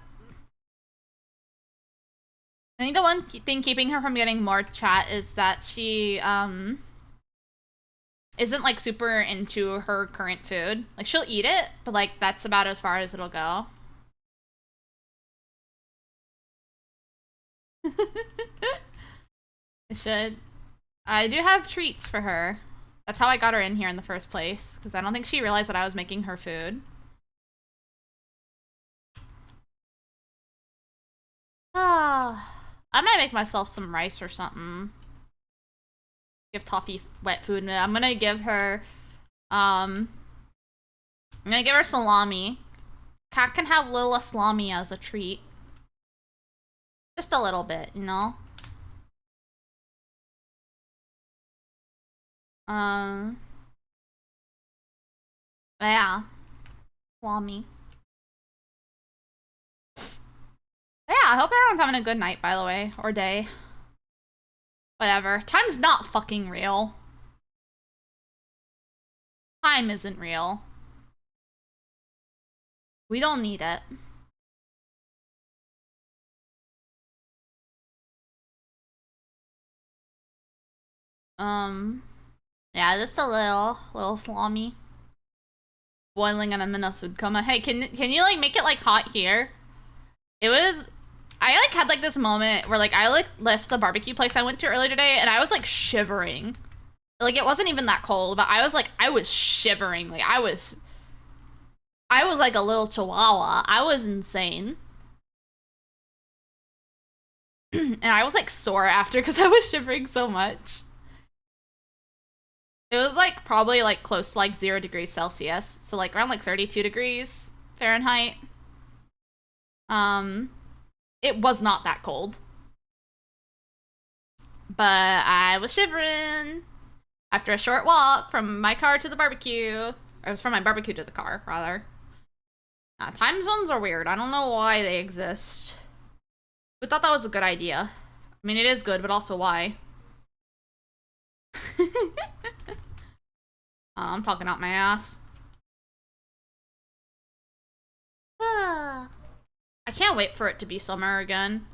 I think the one thing keeping her from getting more chat is that she, isn't, like, super into her current food. Like, she'll eat it, but, like, that's about as far as it'll go. I should. I do have treats for her. That's how I got her in here in the first place, because I don't think she realized that I was making her food. I might make myself some rice or something. Give Toffee wet food. I'm gonna give her, I'm gonna give her salami. Cat can have little salami as a treat. Just a little bit, you know? Yeah. Salami. Yeah, I hope everyone's having a good night, by the way. Or day. Whatever. Time's not fucking real. Time isn't real. We don't need it. Yeah, just a little salami. Boiling and I'm in a food coma. Hey, can you like make it like hot here? It was, I like had like this moment where like I like left the barbecue place I went to earlier today and I was like shivering. Like it wasn't even that cold, but I was shivering. Like I was like a little chihuahua. I was insane. And I was like sore after because I was shivering so much. It was like probably like close to like 0 degrees Celsius. So like around like 32 degrees Fahrenheit. It was not that cold. But I was shivering after a short walk from my car to the barbecue. Or it was from my barbecue to the car, rather. Time zones are weird. I don't know why they exist. We thought that was a good idea. I mean, it is good, but also why? I'm talking out my ass. I can't wait for it to be summer again.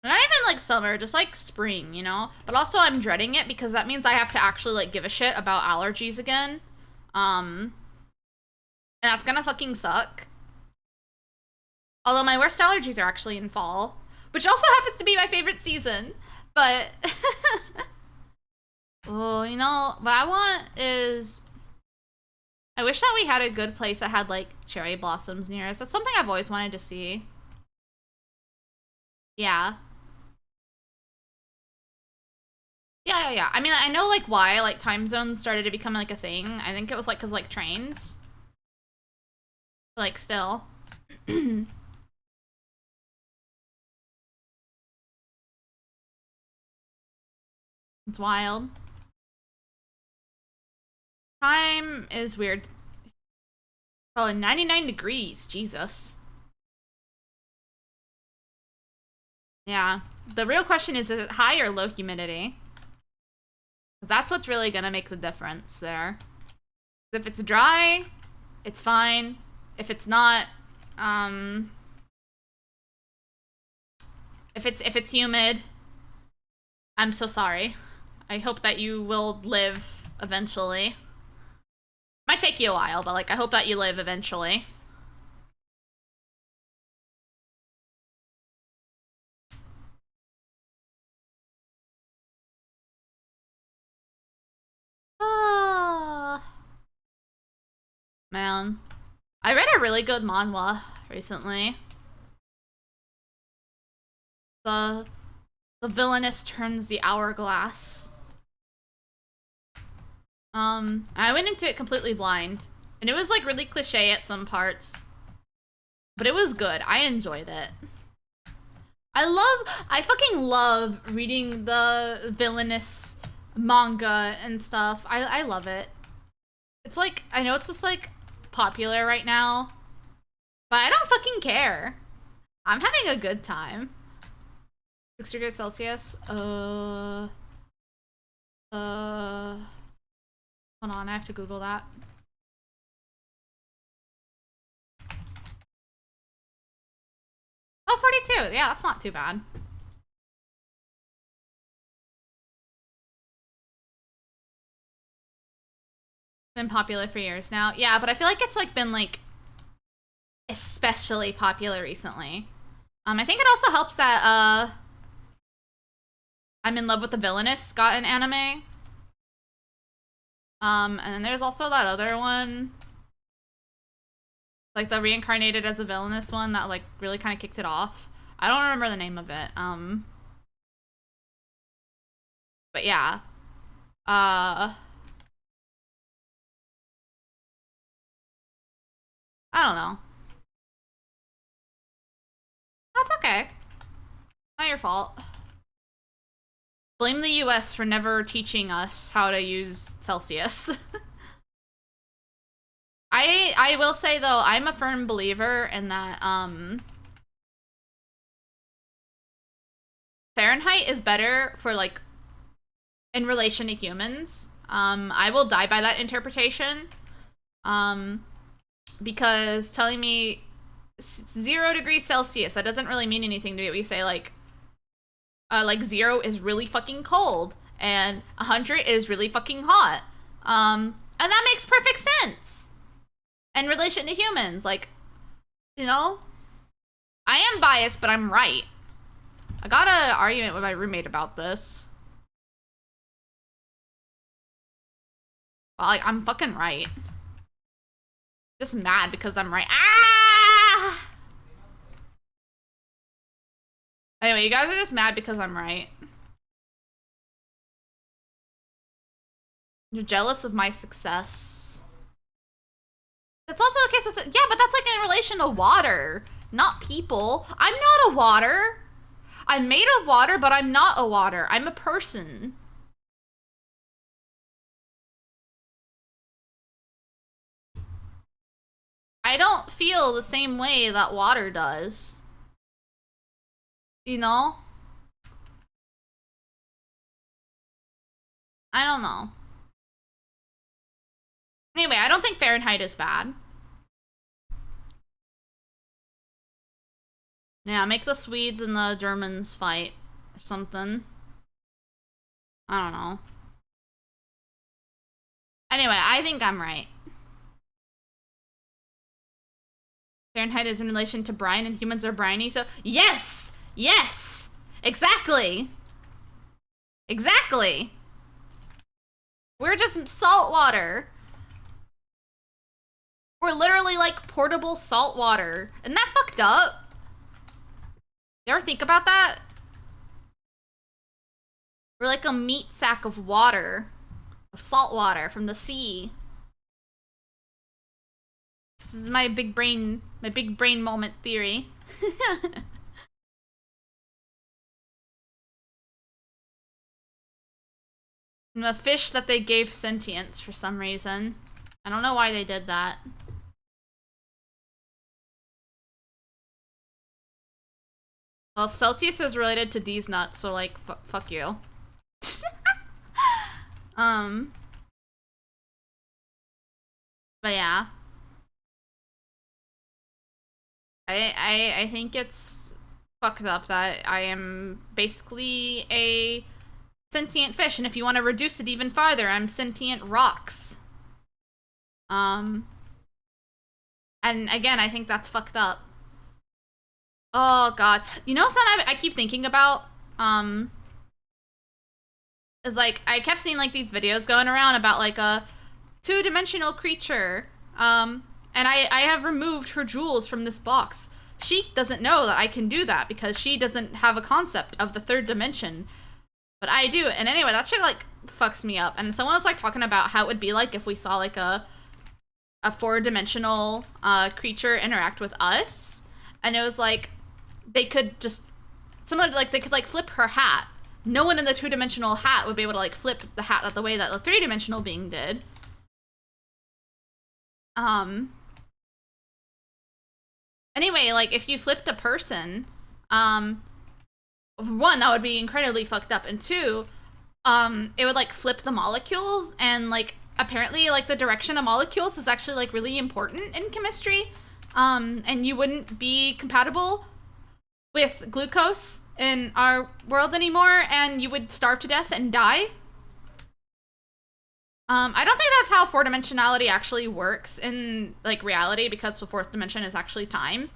Not even like summer, just like spring, you know? But also I'm dreading it because that means I have to actually like give a shit about allergies again. And that's gonna fucking suck. Although my worst allergies are actually in fall, which also happens to be my favorite season. But oh, you know, what I want is, I wish that we had a good place that had like cherry blossoms near us. That's something I've always wanted to see. Yeah. Yeah. I mean, I know like why like time zones started to become like a thing. I think it was like because like trains. But, like still. It's wild. Time is weird. Probably 99 degrees. Jesus. Yeah. The real question is it high or low humidity? That's what's really gonna make the difference there. If it's dry, it's fine. If it's not, if it's humid, I'm so sorry. I hope that you will live eventually. Might take you a while, but like I hope that you live eventually. Ah, man. I read a really good manhwa recently. The villainess turns the hourglass. I went into it completely blind. And it was like really cliche at some parts. But it was good. I enjoyed it. I fucking love reading the villainous manga and stuff. I love it. It's like, I know it's just like popular right now, but I don't fucking care. I'm having a good time. 6 degrees Celsius. Hold on, I have to Google that. Oh, 42. Yeah, that's not too bad. Been popular for years now. Yeah, but I feel like it's like been like especially popular recently. I think it also helps that I'm in Love with the Villainous got an anime. And then there's also that other one, like the reincarnated as a villainous one that like really kind of kicked it off. I don't remember the name of it. But yeah. I don't know. That's okay. Not your fault. Blame the US for never teaching us how to use Celsius. I will say though, I'm a firm believer in that Fahrenheit is better for like in relation to humans. I will die by that interpretation. Because telling me 0 degrees Celsius, that doesn't really mean anything to me. We say like 0 is really fucking cold and 100 is really fucking hot. And that makes perfect sense in relation to humans. Like, you know, I am biased, but I'm right. I got an argument with my roommate about this. Well, like, I'm fucking right. Just mad because I'm right. Ah! Anyway, you guys are just mad because I'm right. You're jealous of my success. That's also the case with, yeah, but that's like in relation to water, not people. I'm not a water. I'm made of water, but I'm not a water. I'm a person. I don't feel the same way that water does. You know? I don't know. Anyway, I don't think Fahrenheit is bad. Yeah, make the Swedes and the Germans fight or something. I don't know. Anyway, I think I'm right. Fahrenheit is in relation to brine and humans are briny, so yes! Yes! Exactly! Exactly! We're just salt water. We're literally like portable salt water. Isn't that fucked up? You ever think about that? We're like a meat sack of water. Of salt water from the sea. This is my big brain moment theory. I'm a fish that they gave sentience for some reason. I don't know why they did that. Well, Celsius is related to D's nuts, so like, fuck you. But yeah. I think it's fucked up that I am basically a sentient fish, and if you want to reduce it even farther, I'm sentient rocks. And again, I think that's fucked up. Oh god. You know something I keep thinking about? Is like, I kept seeing like these videos going around about like a two-dimensional creature. And I have removed her jewels from this box. She doesn't know that I can do that because she doesn't have a concept of the third dimension. But I do. And anyway, that shit like fucks me up. And someone was like talking about how it would be like if we saw like a four-dimensional creature interact with us. And it was like, they could just, someone like, they could like flip her hat. No one in the two-dimensional hat would be able to like flip the hat the way that the three-dimensional being did. Anyway, like, if you flipped a person, one, that would be incredibly fucked up, and two, it would, like, flip the molecules, and, like, apparently, like, the direction of molecules is actually, like, really important in chemistry, and you wouldn't be compatible with glucose in our world anymore, and you would starve to death and die. I don't think that's how four-dimensionality actually works in, like, reality, because the fourth dimension is actually time.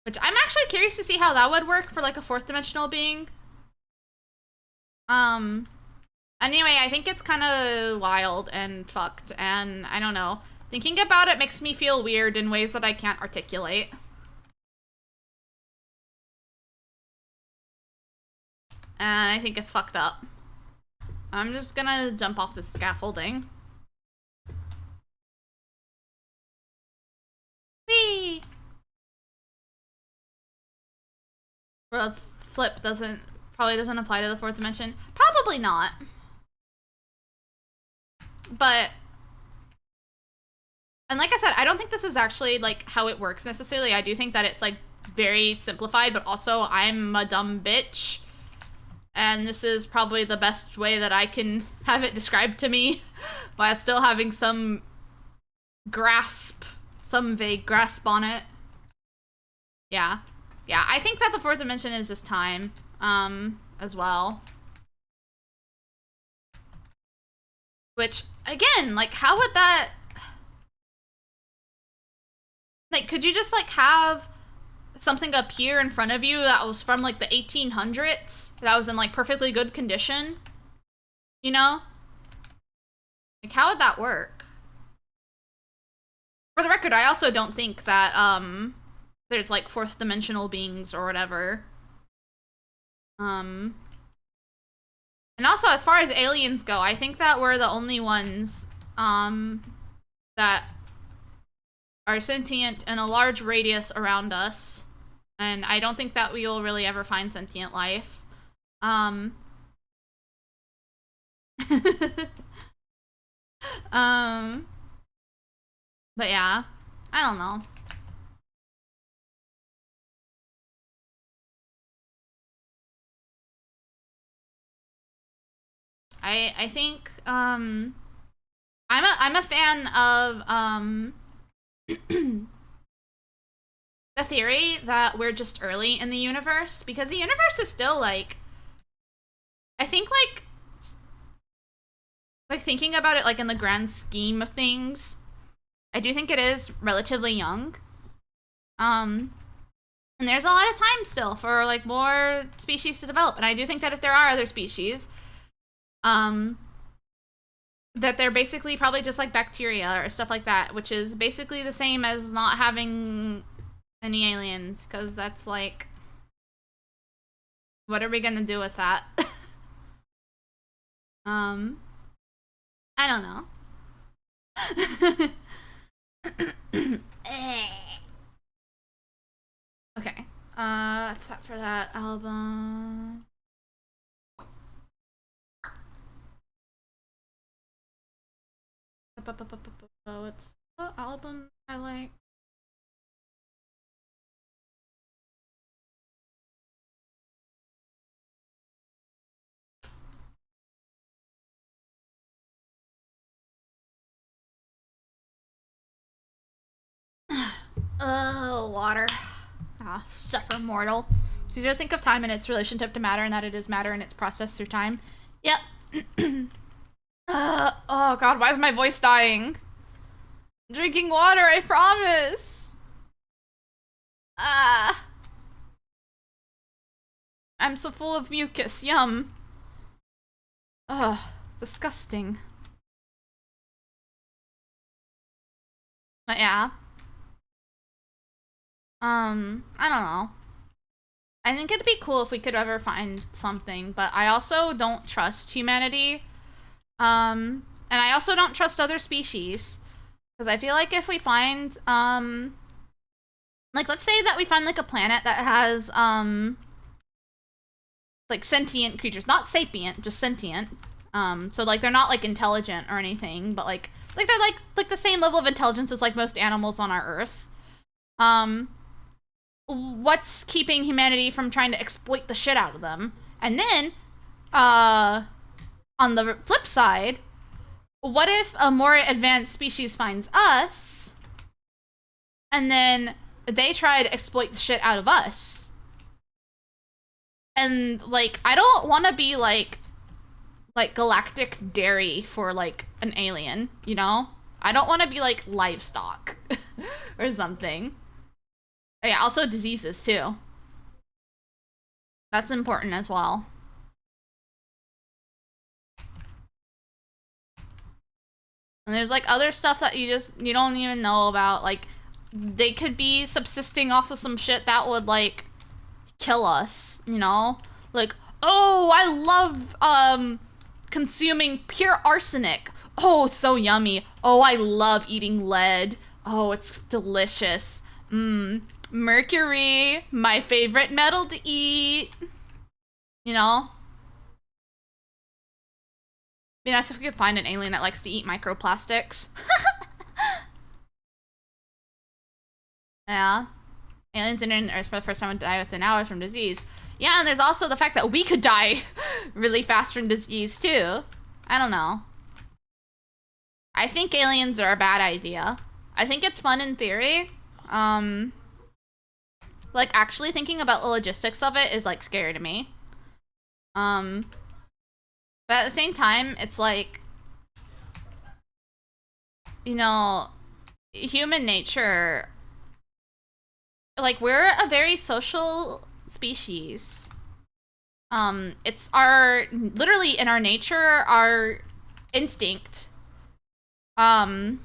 Which I'm actually curious to see how that would work for, like, a fourth-dimensional being. Anyway, I think it's kind of wild and fucked, and I don't know. Thinking about it makes me feel weird in ways that I can't articulate. And I think it's fucked up. I'm just gonna jump off the scaffolding. Whee! World flip probably doesn't apply to the fourth dimension. Probably not. But, and like I said, I don't think this is actually like how it works necessarily. I do think that it's like very simplified, but also I'm a dumb bitch. And this is probably the best way that I can have it described to me while still having some vague grasp on it. Yeah. Yeah, I think that the fourth dimension is just time, as well. Which, again, like, how would that... Like, could you just, like, have something appear in front of you that was from, like, the 1800s? That was in, like, perfectly good condition? You know? Like, how would that work? For the record, I also don't think that, there's, like, fourth dimensional beings or whatever. And also, as far as aliens go, I think that we're the only ones, that are sentient in a large radius around us. And I don't think that we will really ever find sentient life. But yeah, I don't know. I think, I'm a fan of, the theory that we're just early in the universe, because the universe is still, like, I think, like thinking about it, like, in the grand scheme of things, I do think it is relatively young. And there's a lot of time still for, like, more species to develop, and I do think that if there are other species, that they're basically probably just like bacteria or stuff like that, which is basically the same as not having any aliens, because that's like, what are we gonna do with that? I don't know. Okay, that's that for that album. What's the album I like? Oh, water. Ah, suffer mortal. It's easier to think of time and its relationship to matter, and that it is matter and its process through time. Yep. Oh god, why is my voice dying? I'm drinking water, I promise. Ah. I'm so full of mucus, yum. Ugh, disgusting. But yeah. I don't know. I think it'd be cool if we could ever find something, but I also don't trust humanity. And I also don't trust other species. Because I feel like if we find, like, let's say that we find, like, a planet that has, like, sentient creatures. Not sapient, just sentient. So, like, they're not, like, intelligent or anything, but, like they're, like, the same level of intelligence as, like, most animals on our Earth. What's keeping humanity from trying to exploit the shit out of them? And then, on the flip side, what if a more advanced species finds us, and then they try to exploit the shit out of us? And, like, I don't want to be, like, galactic dairy for, like, an alien, you know? I don't want to be, like, livestock or something. Oh, yeah, also diseases, too. That's important as well. And there's, like, other stuff that you don't even know about. Like, they could be subsisting off of some shit that would, like, kill us, you know? Like, Oh, I love consuming pure arsenic. Oh, so yummy. Oh, I love eating lead. Oh, it's delicious. Mercury, my favorite metal to eat. You know? Be nice if we could find an alien that likes to eat microplastics. Yeah. Aliens in Earth for the first time would die within hours from disease. Yeah, and there's also the fact that we could die really fast from disease too. I don't know. I think aliens are a bad idea. I think it's fun in theory. Like actually thinking about the logistics of it is like scary to me. But at the same time, it's like, you know, human nature, like we're a very social species. It's our, literally in our nature, our instinct, to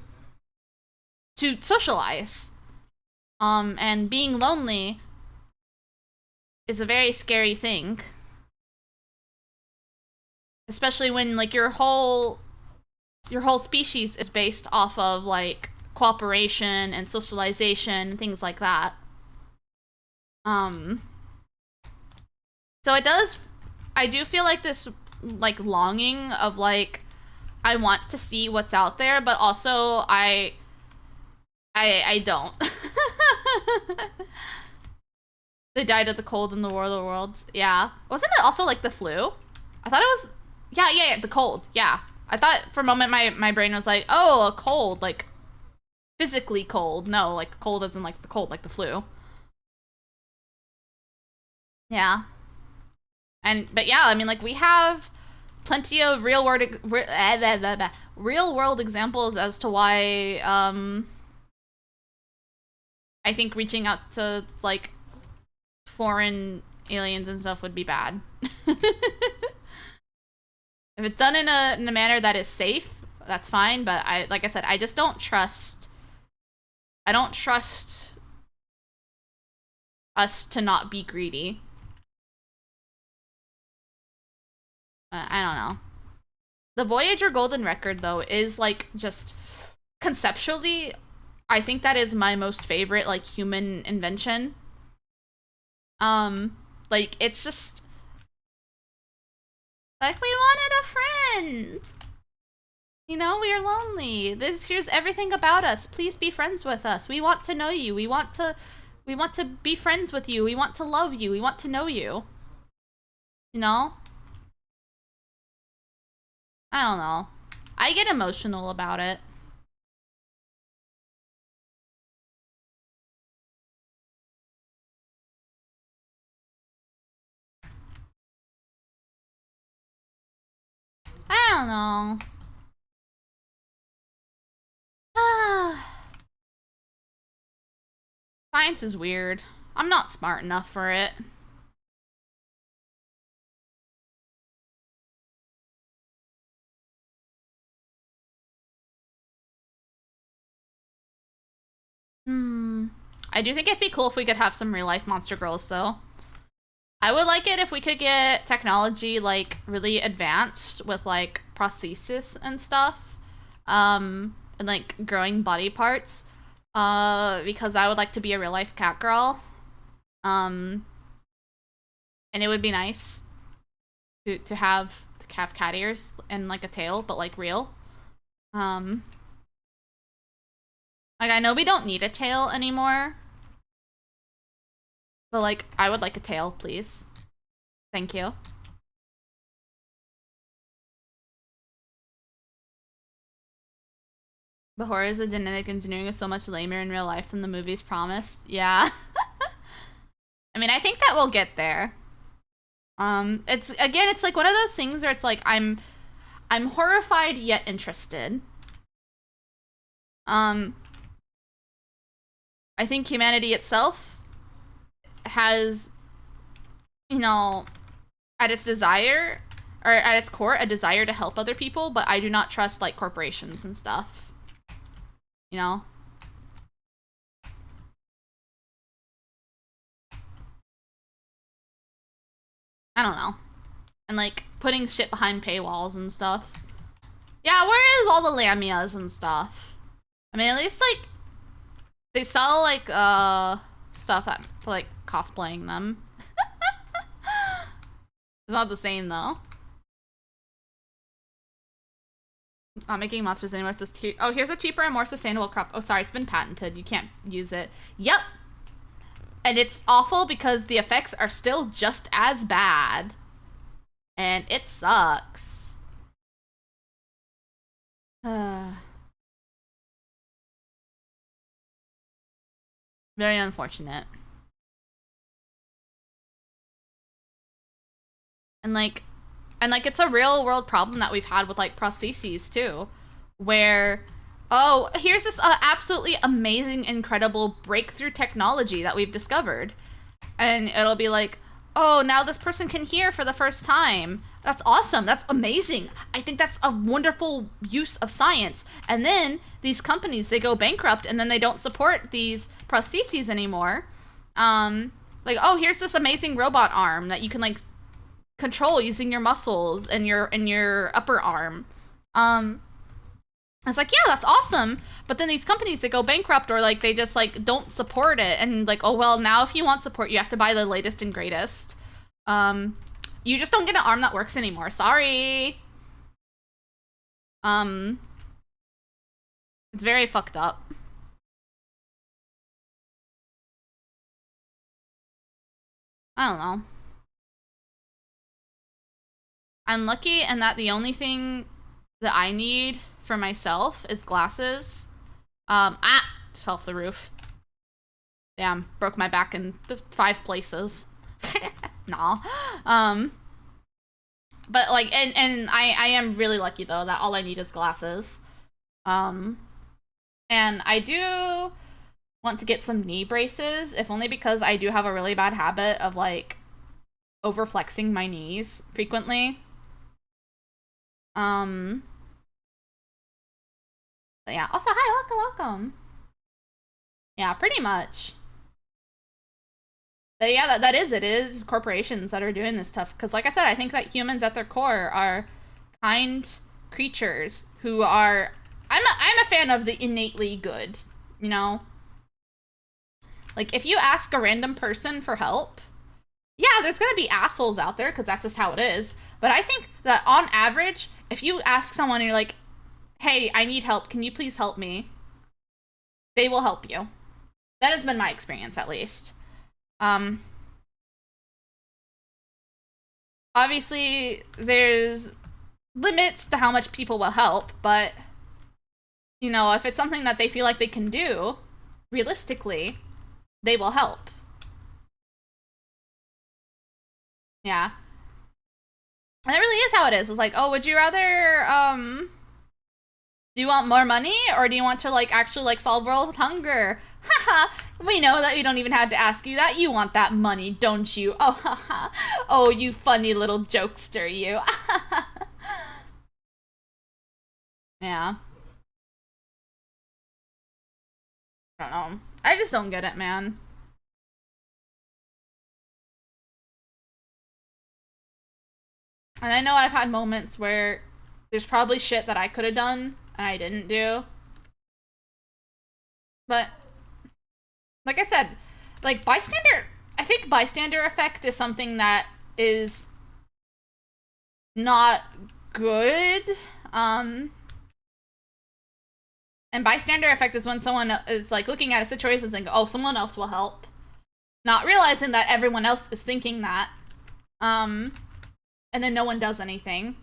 socialize. And being lonely is a very scary thing. Especially when like your whole species is based off of like cooperation and socialization and things like that. So it does, I do feel like this like longing of like I want to see what's out there, but also I don't. They died of the cold in the War of the Worlds. Yeah. Wasn't it also like the flu? I thought it was, yeah, the cold. Yeah. I thought for a moment my brain was like, oh, a cold, like physically cold. No, like cold isn't like the cold, like the flu. Yeah. But yeah, I mean, like we have plenty of real world examples as to why I think reaching out to like foreign aliens and stuff would be bad. If it's done in a manner that is safe, that's fine. But like I said, I just don't trust. I don't trust us to not be greedy. I don't know. The Voyager Golden Record though is like just conceptually, I think that is my most favorite like human invention. Like it's just like we wanted a friend. You know, we are lonely. Here's everything about us. Please be friends with us. We want to know you. We want to be friends with you. We want to love you. We want to know you. You know? I don't know. I get emotional about it. I don't know. Science is weird. I'm not smart enough for it. I do think it'd be cool if we could have some real life monster girls though. I would like it if we could get technology like really advanced with like prosthesis and stuff. And like growing body parts. Because I would like to be a real life cat girl. And it would be nice to have cat ears and like a tail, but like real. Like I know we don't need a tail anymore. But like I would like a tail, please. Thank you. The horrors of genetic engineering is so much lamer in real life than the movies promised. Yeah. I mean, I think that we'll get there. It's again, it's like one of those things where it's like I'm horrified yet interested. I think humanity itself has, you know, at its desire or at its core, a desire to help other people, but I do not trust like corporations and stuff. You know? I don't know. And like putting shit behind paywalls and stuff. Yeah, where is all the lamias and stuff? I mean, at least like they sell like stuff that for like cosplaying them. It's not the same though. Not making monsters anymore. It's just oh, here's a cheaper and more sustainable crop. Oh, sorry, it's been patented. You can't use it. Yep. And it's awful because the effects are still just as bad. And it sucks. Very unfortunate. And like it's a real world problem that we've had with like prostheses too, where oh, here's this absolutely amazing, incredible breakthrough technology that we've discovered, and it'll be like, oh, now this person can hear for the first time. That's awesome. That's amazing. I think that's a wonderful use of science. And then these companies, they go bankrupt and then they don't support these prostheses anymore. Like, oh, here's this amazing robot arm that you can like control using your muscles and your upper arm. It's like, yeah, that's awesome. But then these companies that go bankrupt or like they just like don't support it, and like, oh well, now if you want support, you have to buy the latest and greatest. You just don't get an arm that works anymore. Sorry. It's very fucked up. I don't know. I'm lucky in that the only thing that I need for myself is glasses. Just fell off the roof. Damn, broke my back in 5 places. Nah. But like, and I am really lucky though that all I need is glasses. And I do want to get some knee braces, if only because I do have a really bad habit of like over flexing my knees frequently. But yeah, also hi, welcome. Yeah, pretty much. But yeah, it is corporations that are doing this stuff, because like I said, I think that humans at their core are kind creatures who are I'm a fan of the innately good, you know? Like if you ask a random person for help, yeah, there's gonna be assholes out there because that's just how it is. But I think that on average, if you ask someone and you're like, hey, I need help, can you please help me? They will help you. That has been my experience, at least. Obviously, there's limits to how much people will help, but, you know, if it's something that they feel like they can do, realistically, they will help. Yeah. And that really is how it is. It's like, oh, would you rather, do you want more money, or do you want to, like, actually, like, solve world hunger? Haha, we know that we don't even have to ask you that. You want that money, don't you? Oh, haha. Oh, you funny little jokester, you. Yeah. I don't know. I just don't get it, man. And I know I've had moments where there's probably shit that I could have done and I didn't do. But, like I said, like, I think bystander effect is something that is not good. And bystander effect is when someone is, like, looking at a situation and thinking, oh, someone else will help. Not realizing that everyone else is thinking that. And then no one does anything.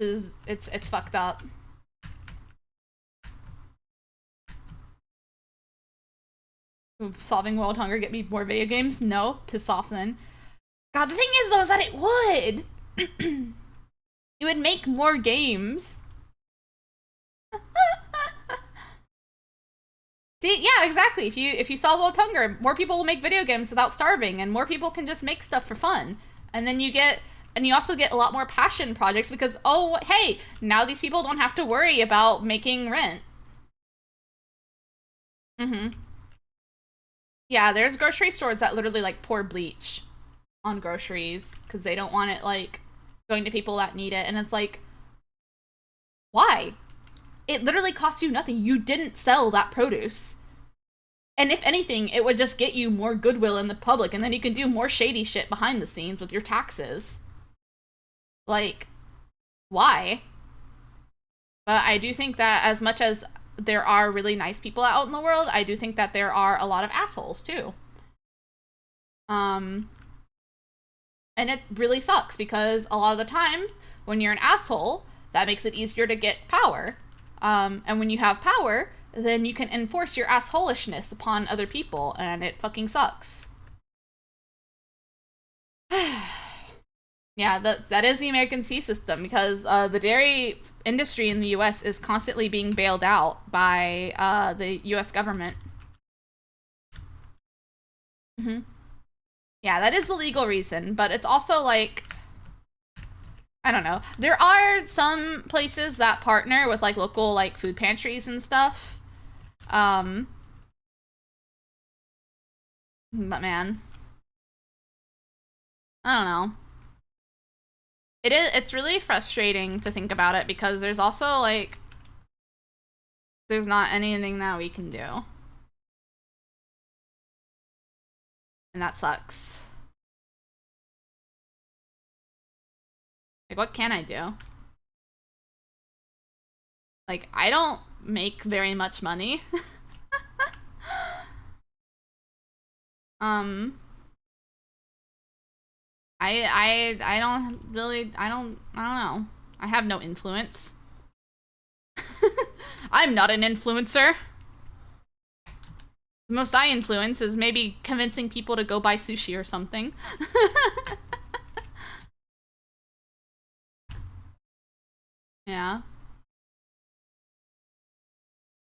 It's fucked up. Solving world hunger get me more video games? No, piss off then. God, the thing is though is that it would. It would make more games. See, yeah, exactly. If you solve world hunger, more people will make video games without starving, and more people can just make stuff for fun. And then you also get a lot more passion projects because, oh, hey, now these people don't have to worry about making rent. Mm-hmm. Yeah, there's grocery stores that literally like pour bleach on groceries because they don't want it like going to people that need it, and it's like, why? It literally costs you nothing. You didn't sell that produce. And if anything, it would just get you more goodwill in the public, and then you can do more shady shit behind the scenes with your taxes. Like, why? But I do think that as much as there are really nice people out in the world, I do think that there are a lot of assholes too. Um, and it really sucks because a lot of the time when you're an asshole, that makes it easier to get power. And when you have power, then you can enforce your assholishness upon other people, and it fucking sucks. Yeah, that is the American tea system because the dairy industry in the U.S. is constantly being bailed out by the U.S. government. Mm-hmm. Yeah, that is the legal reason, but it's also like, I don't know. There are some places that partner with like local like food pantries and stuff. Um, but man, I don't know. It's really frustrating to think about it because there's also like there's not anything that we can do. And that sucks. Like, what can I do? Like, I don't make very much money. um, I don't really, I don't know. I have no influence. I'm not an influencer. The most I influence is maybe convincing people to go buy sushi or something. Yeah.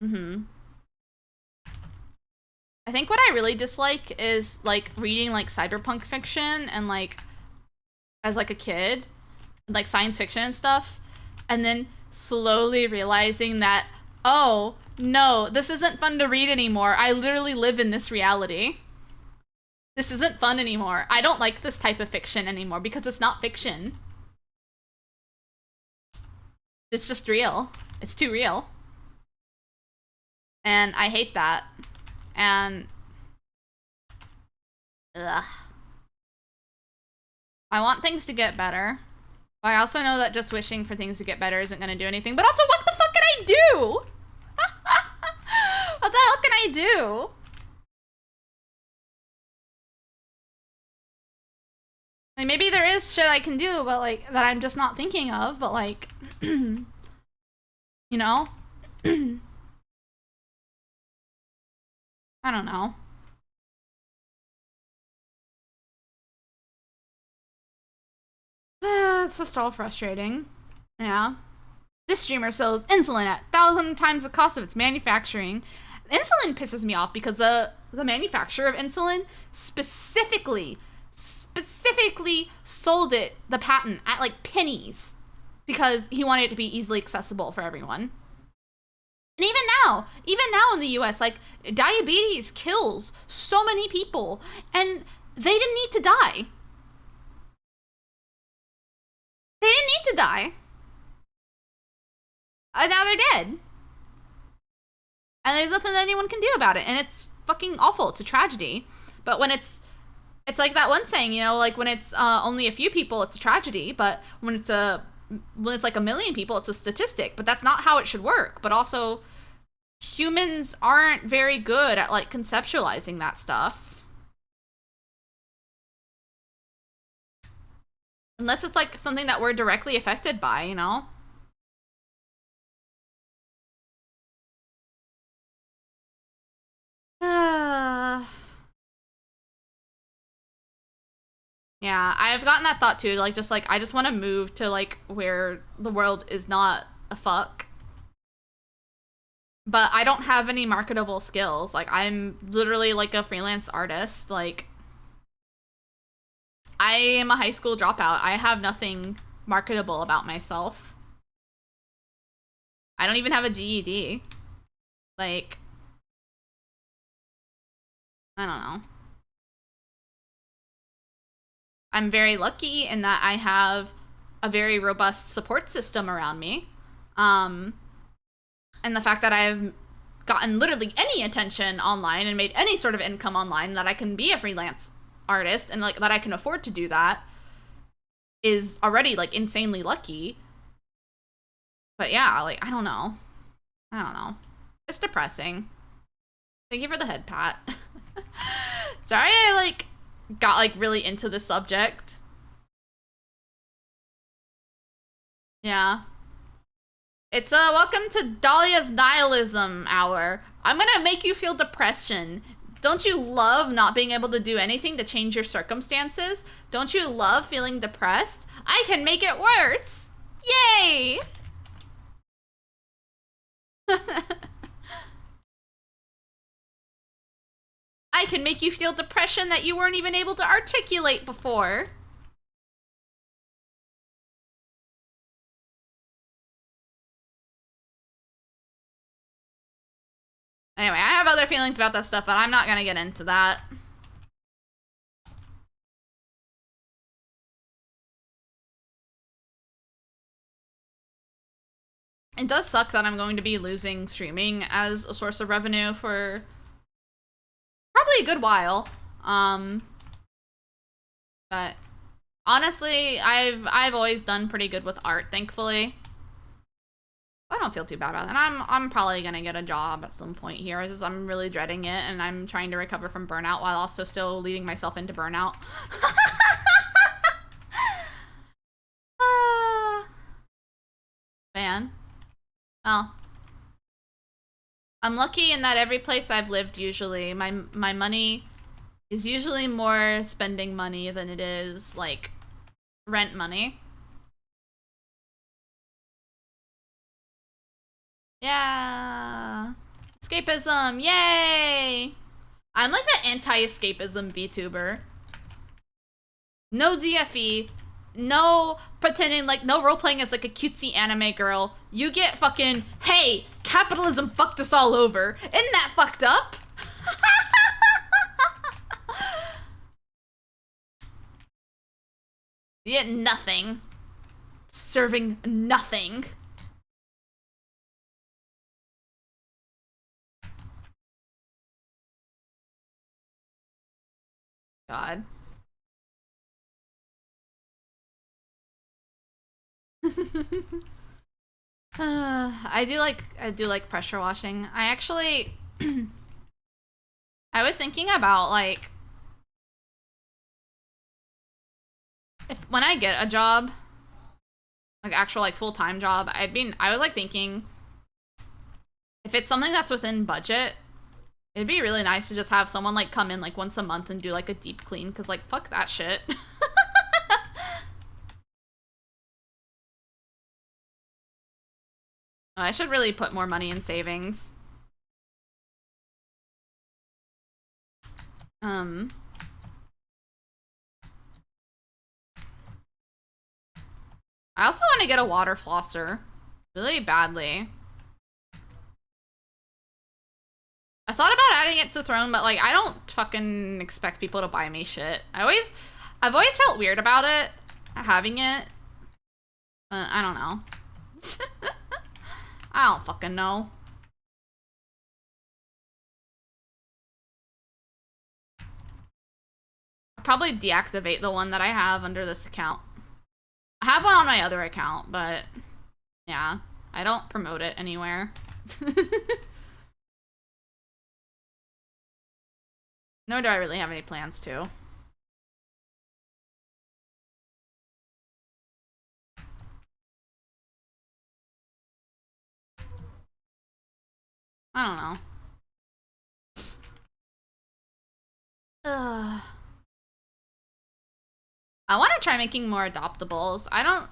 Mm-hmm. I think what I really dislike is like reading like cyberpunk fiction and like as like a kid, like science fiction and stuff, and then slowly realizing that, oh no, this isn't fun to read anymore. I literally live in this reality. This isn't fun anymore. I don't like this type of fiction anymore because it's not fiction. It's just real. It's too real. And I hate that. And ugh. I want things to get better. But I also know that just wishing for things to get better isn't gonna do anything. But also, what the fuck can I do? What the hell can I do? Like, maybe there is shit I can do, but like, that I'm just not thinking of, but like, you know? I don't know. It's just all frustrating. Yeah. This streamer sells insulin at 1,000 times the cost of its manufacturing. Insulin pisses me off because the manufacturer of insulin specifically sold it the patent at like pennies because he wanted it to be easily accessible for everyone. And even now in the US, like diabetes kills so many people and they didn't need to die. They didn't need to die. And now they're dead. And there's nothing that anyone can do about it. And it's fucking awful. It's a tragedy. But when it's like that one saying, you know, like when it's only a few people, it's a tragedy. But when it's like a million people, it's a statistic. But that's not how it should work. But also, humans aren't very good at like conceptualizing that stuff. Unless it's like something that we're directly affected by, you know? Yeah, I've gotten that thought too. Like, just like, I just want to move to like where the world is not a fuck. But I don't have any marketable skills. Like, I'm literally like a freelance artist. Like, I am a high school dropout. I have nothing marketable about myself. I don't even have a GED. Like, I don't know. I'm very lucky in that I have a very robust support system around me. And the fact that I've gotten literally any attention online and made any sort of income online, that I can be a freelance artist and like that I can afford to do that, is already like insanely lucky. But yeah, like I don't know. It's depressing. Thank you for the head pat. Sorry I like got like really into the subject. Yeah. It's welcome to Dahlia's nihilism hour. I'm gonna make you feel depression. Don't you love not being able to do anything to change your circumstances? Don't you love feeling depressed? I can make it worse! Yay! I can make you feel depression that you weren't even able to articulate before. Anyway, I have other feelings about that stuff, but I'm not gonna get into that. It does suck that I'm going to be losing streaming as a source of revenue for probably a good while. But honestly, I've always done pretty good with art, thankfully. I don't feel too bad about it. And I'm probably gonna get a job at some point here. It's just I'm really dreading it, and I'm trying to recover from burnout while also still leading myself into burnout. Man. Oh. I'm lucky in that every place I've lived, usually my money is usually more spending money than it is like rent money. Yeah. Escapism, yay! I'm like the anti-escapism VTuber. No DFE, no pretending like, no role-playing as like a cutesy anime girl. You get fucking, hey, capitalism fucked us all over. Isn't that fucked up? You get nothing. Serving nothing. God. I do like pressure washing. I actually I was thinking about like if when I get a job, like actual like full-time job, I was like thinking if it's something that's within budget, it'd be really nice to just have someone like come in like once a month and do like a deep clean, because like fuck that shit. I should really put more money in savings. I also want to get a water flosser really badly. I thought about adding it to Throne, but like I don't fucking expect people to buy me shit. I've always felt weird about it, having it. I don't know. I don't fucking know. I'll probably deactivate the one that I have under this account. I have one on my other account, but yeah, I don't promote it anywhere. Nor do I really have any plans to. I don't know. Ugh. I want to try making more adoptables. I don't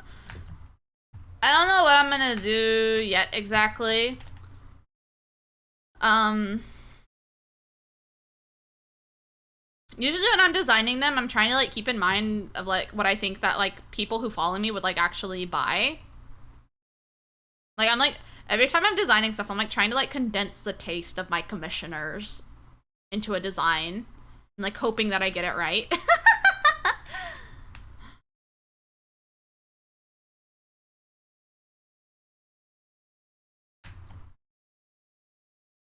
know what I'm gonna do yet exactly. Usually when I'm designing them, I'm trying to like keep in mind of like what I think that like people who follow me would like actually buy. Like I'm like every time I'm designing stuff, I'm like trying to like condense the taste of my commissioners into a design. like hoping that I get it right.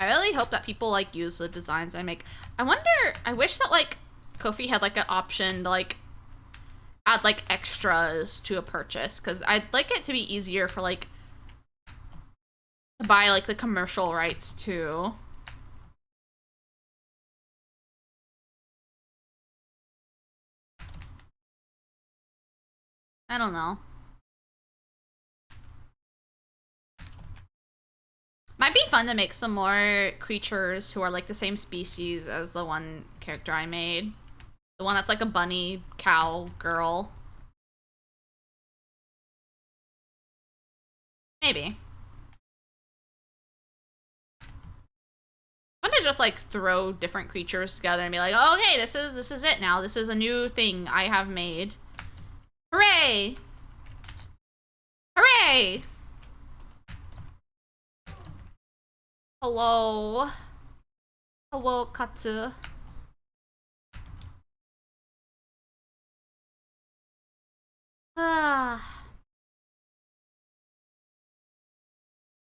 I really hope that people like use the designs I make. I wish that like Ko-fi had like an option to like add like extras to a purchase, because I'd like it to be easier for like to buy like the commercial rights too. I don't know. Might be fun to make some more creatures who are like the same species as the one character I made. The one that's like a bunny, cow, girl. Maybe. I'm gonna just like throw different creatures together and be like, oh, okay, this is it now. This is a new thing I have made. Hooray! Hooray! Hello. Hello, Katsu. Ah.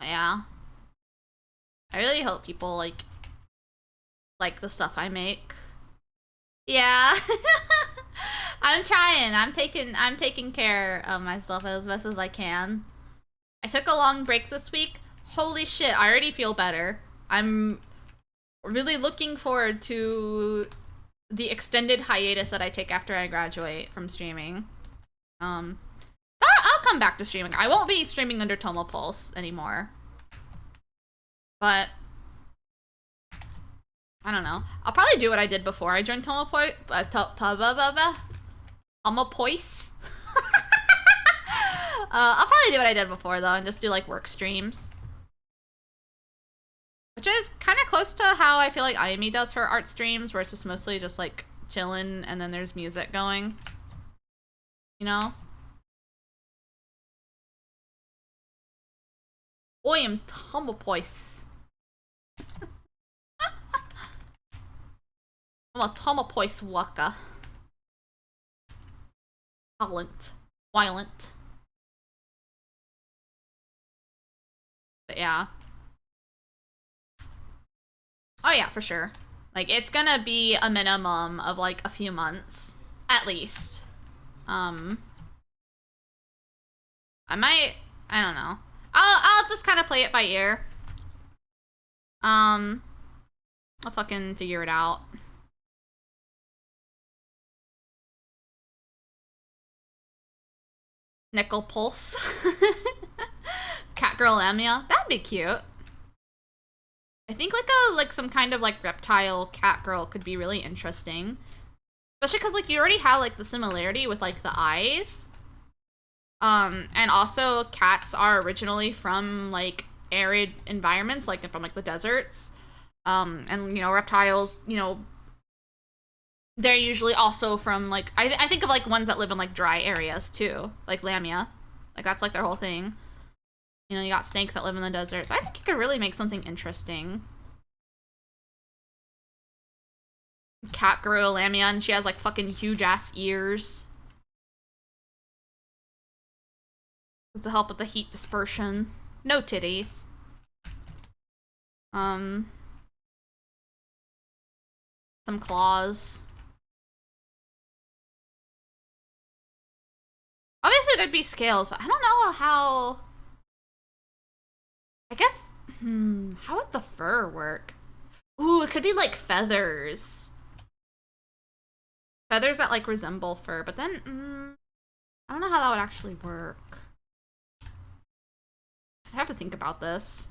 Yeah. I really hope people like the stuff I make. Yeah. I'm trying. I'm taking care of myself as best as I can. I took a long break this week. Holy shit, I already feel better. I'm really looking forward to the extended hiatus that I take after I graduate from streaming. I'll come back to streaming. I won't be streaming under Tomopulse anymore. But I don't know. I'll probably do what I did before I joined Tomopoise. Tomopoise. I'll probably do what I did before though, and just do like work streams, which is kind of close to how I feel like Ayumi does her art streams, where it's just mostly just like chilling and then there's music going. You know? I am Tomopoise. I'm a Tomopoise waka. Violent. But yeah. Oh yeah, for sure. Like, it's gonna be a minimum of like a few months. At least. I don't know. I'll just kind of play it by ear. I'll fucking figure it out. Nickel Pulse. Catgirl Lamia. That'd be cute. I think like some kind of like reptile cat girl could be really interesting. Especially because like you already have like the similarity with like the eyes. And also cats are originally from like arid environments, like from like the deserts. And you know, reptiles, you know, they're usually also from like I think of like ones that live in like dry areas too, like Lamia. Like that's like their whole thing. You know, you got snakes that live in the deserts. I think you could really make something interesting. Catgirl Lamia, and she has like fucking huge ass ears to help with the heat dispersion. No titties. Some claws. Obviously there'd be scales, but I don't know how... I guess... how would the fur work? Ooh, it could be like feathers. Feathers that like resemble fur, but then... I don't know how that would actually work. I have to think about this.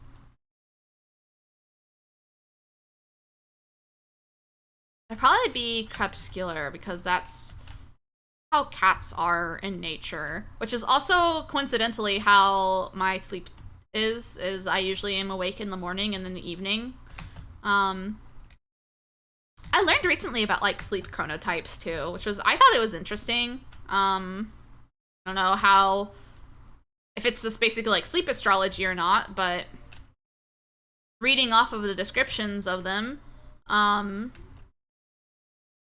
It'd probably be crepuscular, because that's how cats are in nature, which is also coincidentally how my sleep is I usually am awake in the morning and in the evening. I learned recently about like sleep chronotypes too, which was, I thought it was interesting. I don't know how, if it's just basically like sleep astrology or not, but reading off of the descriptions of them,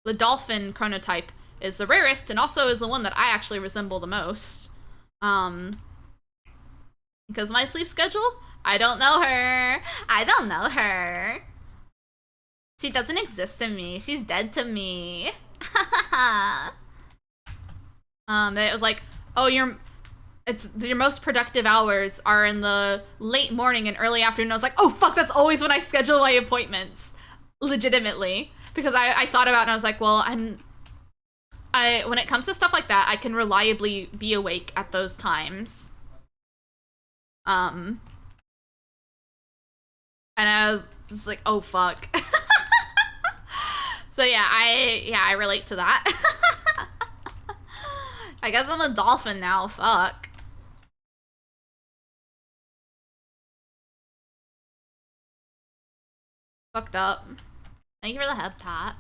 the dolphin chronotype is the rarest and also is the one that I actually resemble the most. Because my sleep schedule, I don't know her. I don't know her. She doesn't exist to me. She's dead to me. It was like, oh, your most productive hours are in the late morning and early afternoon. I was like, oh fuck, that's always when I schedule my appointments. Legitimately. Because I thought about it and I was like, well, when it comes to stuff like that, I can reliably be awake at those times. And I was just like, oh fuck. So yeah, I relate to that. I guess I'm a dolphin now, fuck. Fucked up. Thank you for the head pat.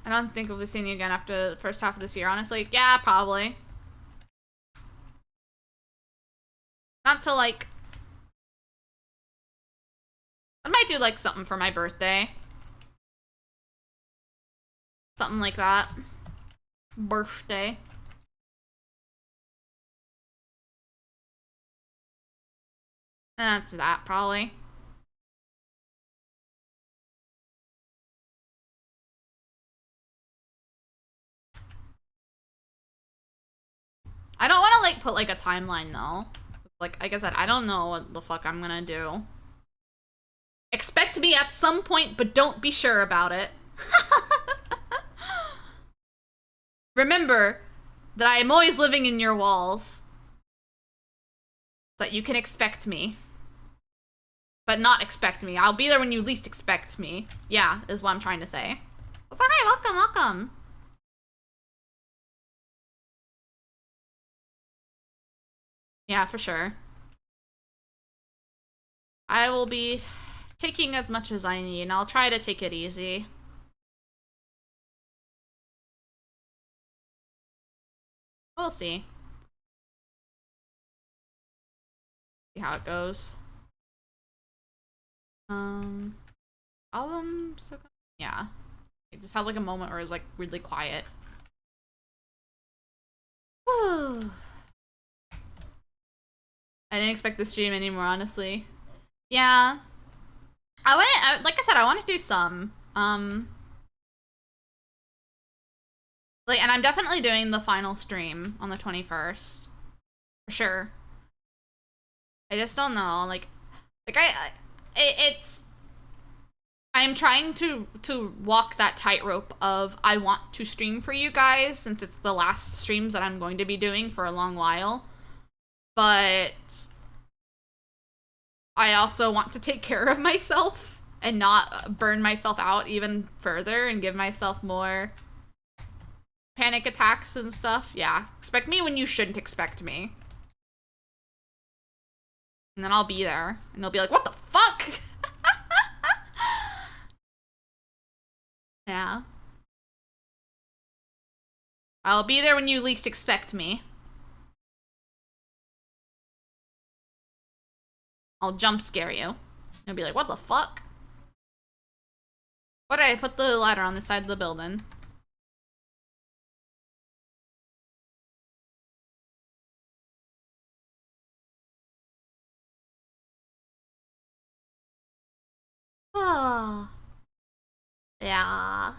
I don't think we'll be seeing you again after the first half of this year, honestly. Yeah, probably. Not till like... I might do like something for my birthday. Something like that. Birthday. And that's that, probably. I don't want to like put like a timeline though. Like I said, I don't know what the fuck I'm gonna do. Expect me at some point, but don't be sure about it. Remember that I am always living in your walls. So that you can expect me. But not expect me. I'll be there when you least expect me. Yeah, is what I'm trying to say. Hi, welcome, welcome. Yeah, for sure. I will be taking as much as I need, and I'll try to take it easy. We'll see. See how it goes. Albums? Yeah. I just had like a moment where it was like really quiet. Whew. I didn't expect the stream anymore, honestly. Yeah. Like I said, I want to do some. Like, and I'm definitely doing the final stream on the 21st. For sure. I just don't know, I'm trying to walk that tightrope of I want to stream for you guys since it's the last streams that I'm going to be doing for a long while. But I also want to take care of myself and not burn myself out even further and give myself more panic attacks and stuff. Yeah, expect me when you shouldn't expect me. And then I'll be there and they'll be like, what the fuck? Yeah. I'll be there when you least expect me. I'll jump scare you. You'll be like, what the fuck? Why did I put the ladder on the side of the building? Oh. Yeah.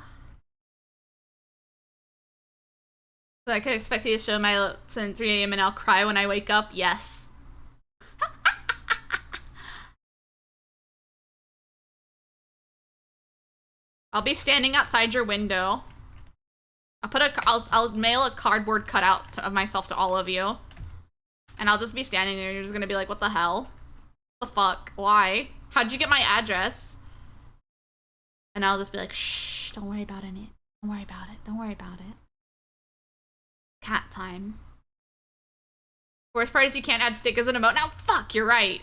So I could expect you to show my lips at 3 a.m. and I'll cry when I wake up? Yes. I'll be standing outside your window. I'll mail a cardboard cutout of myself to all of you. And I'll just be standing there and you're just gonna be like, what the hell? What the fuck? Why? How'd you get my address? And I'll just be like, shh, don't worry about it. Don't worry about it. Don't worry about it. Cat time. Worst part is you can't add stick as an emote. Now, fuck, you're right.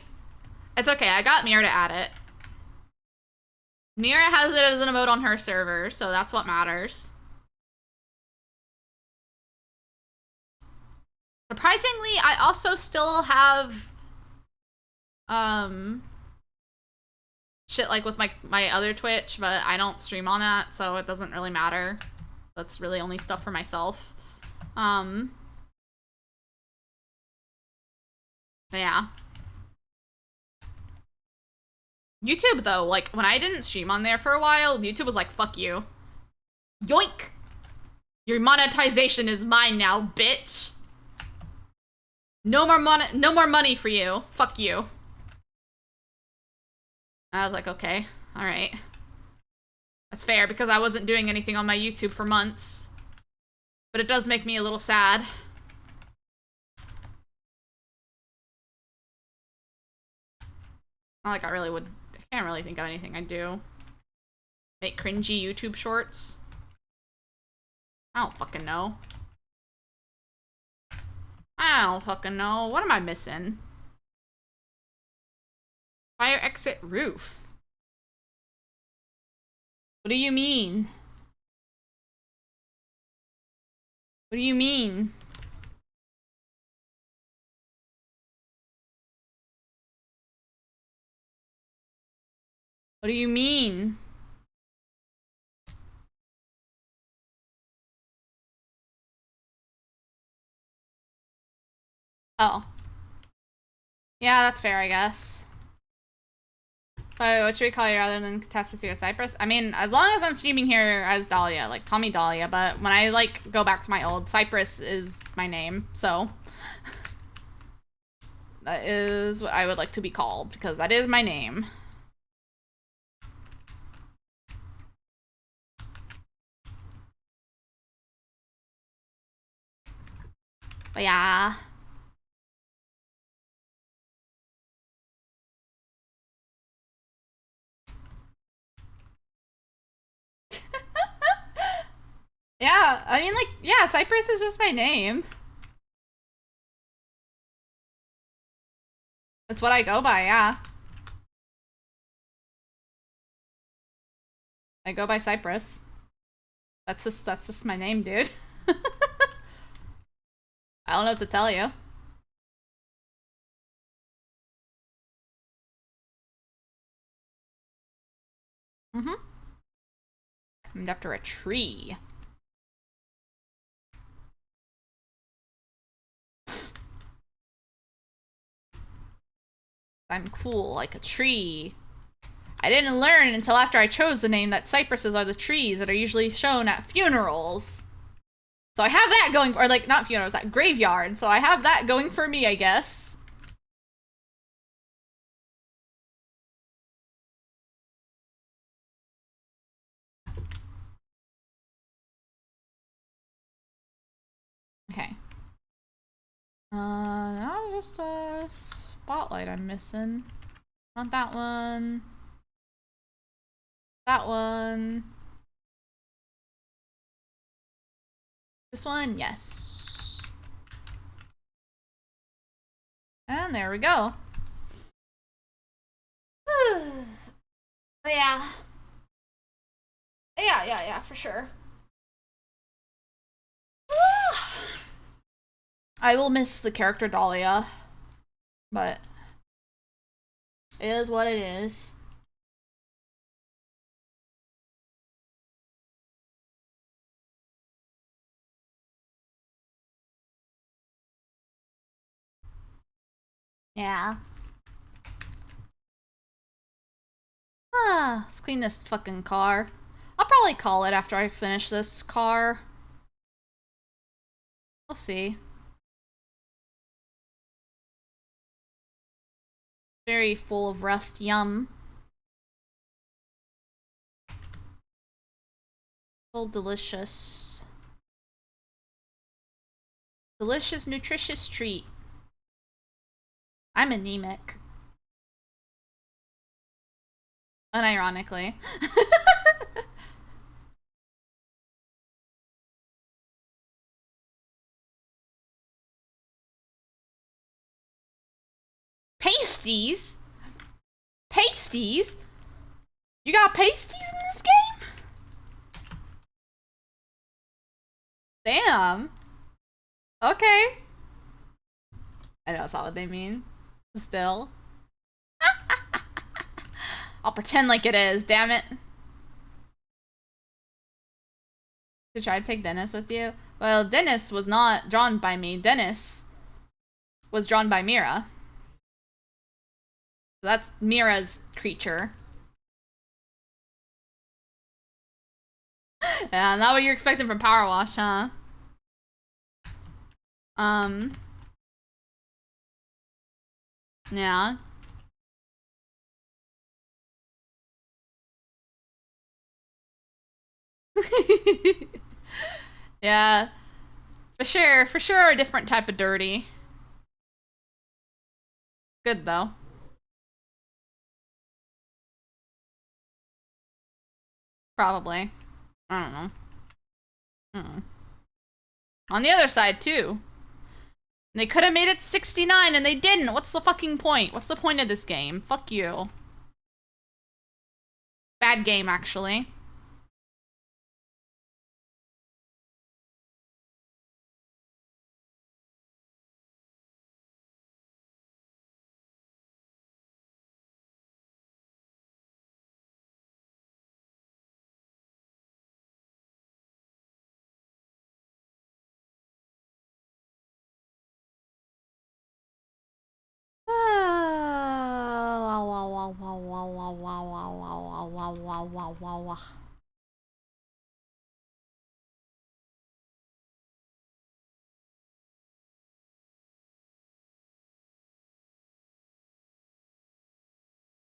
It's okay, I got Mira to add it. Mira has it as an emote on her server, so that's what matters. Surprisingly, I also still have shit like with my other Twitch, but I don't stream on that, so it doesn't really matter. That's really only stuff for myself. Yeah. YouTube though, like when I didn't stream on there for a while, YouTube was like, fuck you. Yoink! Your monetization is mine now, bitch. No more money for you. Fuck you. I was like, okay, alright. That's fair, because I wasn't doing anything on my YouTube for months. But it does make me a little sad. Not like I can't really think of anything I do. Make cringy YouTube shorts? I don't fucking know. I don't fucking know. What am I missing? Fire exit roof. What do you mean? What do you mean? What do you mean? Oh. Yeah, that's fair, I guess. But what should we call you rather than Catastrophe or Cypress? I mean, as long as I'm streaming here as Dahlia, like, call me Dahlia, but when I, like, go back to my old, Cypress is my name, so. That is what I would like to be called, because that is my name. But yeah. Yeah, I mean, like, yeah, Cypress is just my name. That's what I go by, yeah. I go by Cypress. That's just my name, dude. I don't know what to tell you. Named after a tree. I'm cool like a tree. I didn't learn until after I chose the name that cypresses are the trees that are usually shown at funerals. So I have that going, or like, not funerals, at graveyard. So I have that going for me, I guess. Okay. Now just a spotlight I'm missing. Not that one. That one. This one, yes. And there we go. Yeah. Yeah, for sure. I will miss the character Dahlia, but it is what it is. Yeah. Let's clean this fucking car. I'll probably call it after I finish this car. We'll see. Very full of rust, yum. So delicious. Delicious, nutritious treat. I'm anemic. Unironically. Pasties? Pasties? You got pasties in this game? Damn. Okay. I know that's not what they mean. Still. I'll pretend like it is, damn it. To try to take Dennis with you? Well, Dennis was not drawn by me. Dennis was drawn by Mira. So that's Mira's creature. Yeah, not what you're expecting from Powerwash, huh? Yeah. Yeah. For sure a different type of dirty. Good though. Probably. I don't know. On the other side too. They could have made it 69 and they didn't. What's the fucking point? What's the point of this game? Fuck you. Bad game, actually.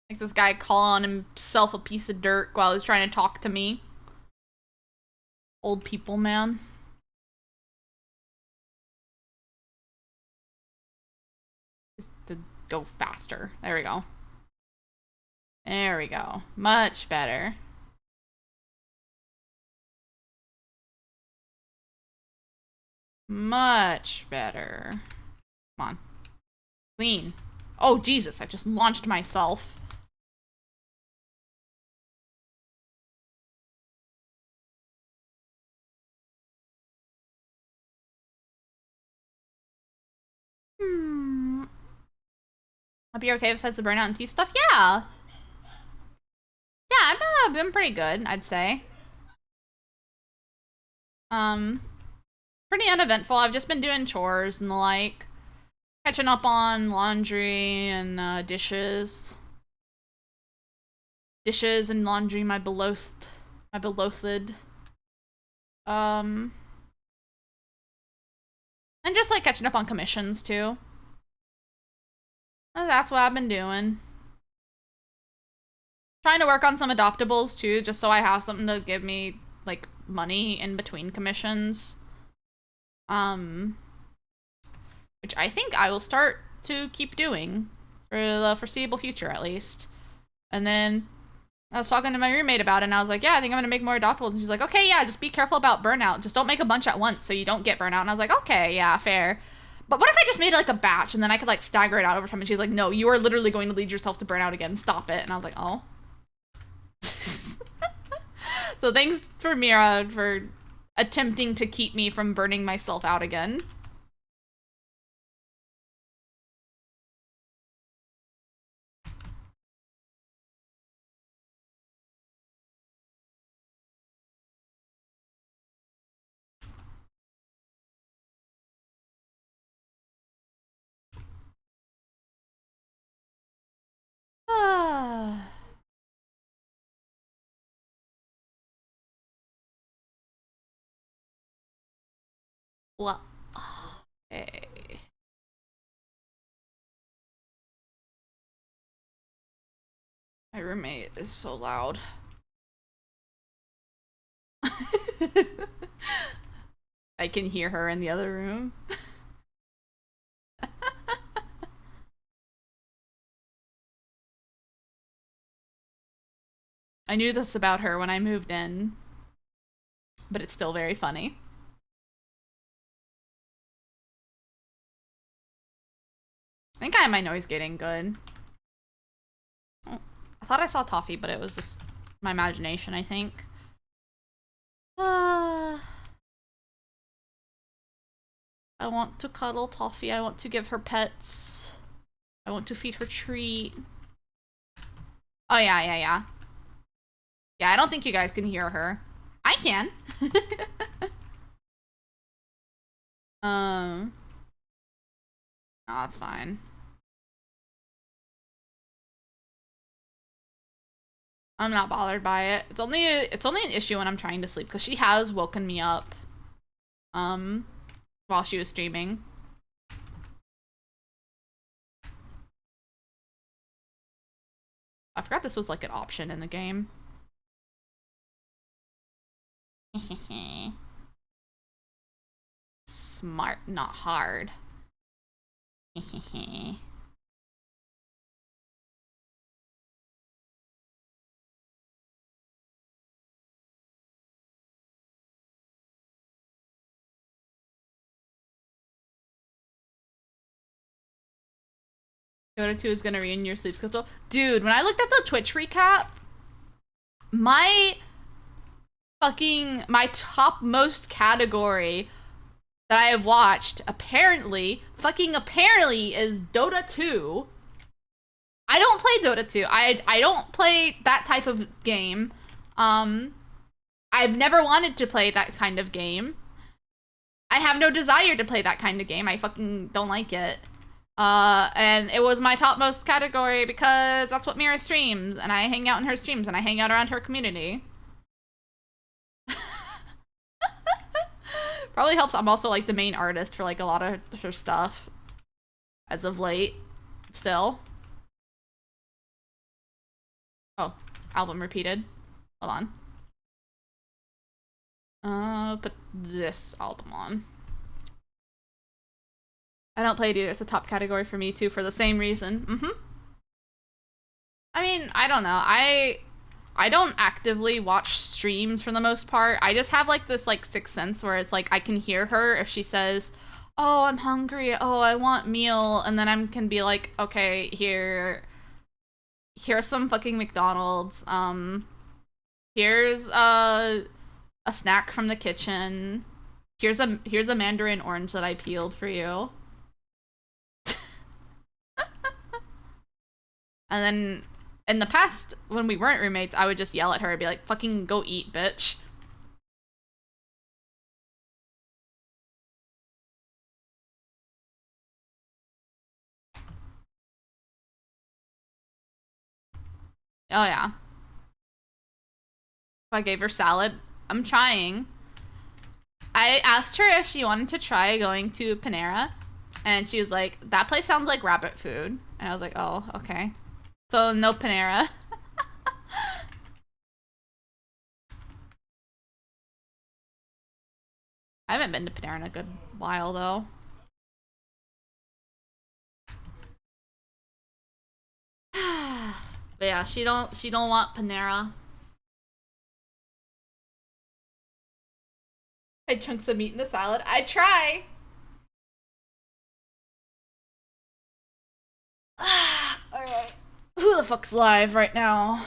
Like this guy calling himself a piece of dirt while he's trying to talk to me. Old people, man. Just to go faster. There we go. There we go. Much better. Much better. Come on. Clean. Oh, Jesus, I just launched myself. I'll be okay besides the burnout and tea stuff? Yeah. Yeah, I've been pretty good, I'd say. Pretty uneventful. I've just been doing chores and the like. Catching up on laundry and dishes. Dishes and laundry, my beloathed. My beloathed. And just like catching up on commissions too. That's what I've been doing. Trying to work on some adoptables too, just so I have something to give me like money in between commissions. Which I think I will start to keep doing for the foreseeable future at least. And then I was talking to my roommate about it and I was like, yeah, I think I'm gonna make more adoptables. And she's like, okay, yeah, just be careful about burnout. Just don't make a bunch at once so you don't get burnout. And I was like, okay, yeah, fair. But what if I just made like a batch and then I could like stagger it out over time? And she's like, no, you are literally going to lead yourself to burnout again. Stop it. And I was like, oh. So thanks for Mira for attempting to keep me from burning myself out again. Well, okay. My roommate is so loud. I can hear her in the other room. I knew this about her when I moved in, but it's still very funny. I think I have my noise gating good. Oh, I thought I saw Toffee, but it was just my imagination, I think. I want to cuddle Toffee. I want to give her pets. I want to feed her treat. Oh, yeah, yeah, yeah. Yeah, I don't think you guys can hear her. I can. Oh, that's fine. I'm not bothered by it. It's only an issue when I'm trying to sleep because she has woken me up while she was streaming. I forgot this was like an option in the game. Smart, not hard. Dota 2 is gonna ruin your sleep schedule. Dude, when I looked at the Twitch recap, my topmost category that I have watched apparently is Dota 2. I don't play Dota 2. I don't play that type of game. I've never wanted to play that kind of game. I have no desire to play that kind of game. I fucking don't like it. And it was my topmost category because that's what Mira streams, and I hang out in her streams, and I hang out around her community. Probably helps. I'm also like the main artist for like a lot of her stuff as of late. Still. Oh, album repeated. Hold on. Put this album on. I don't play it either. It's a top category for me too for the same reason. I mean, I don't know. I don't actively watch streams for the most part. I just have like this like sixth sense where it's like I can hear her if she says, "Oh, I'm hungry. Oh, I want meal," and then I can be like, "Okay, here's some fucking McDonald's. Here's a snack from the kitchen. Here's a mandarin orange that I peeled for you." And then in the past, when we weren't roommates, I would just yell at her and be like, "Fucking go eat, bitch." Oh yeah. If I gave her salad, I'm trying. I asked her if she wanted to try going to Panera, and she was like, "That place sounds like rabbit food." And I was like, "Oh, okay." So no Panera. I haven't been to Panera in a good while though. But yeah, she don't want Panera. I had chunks of meat in the salad. I try. Alright. Who the fuck's live right now?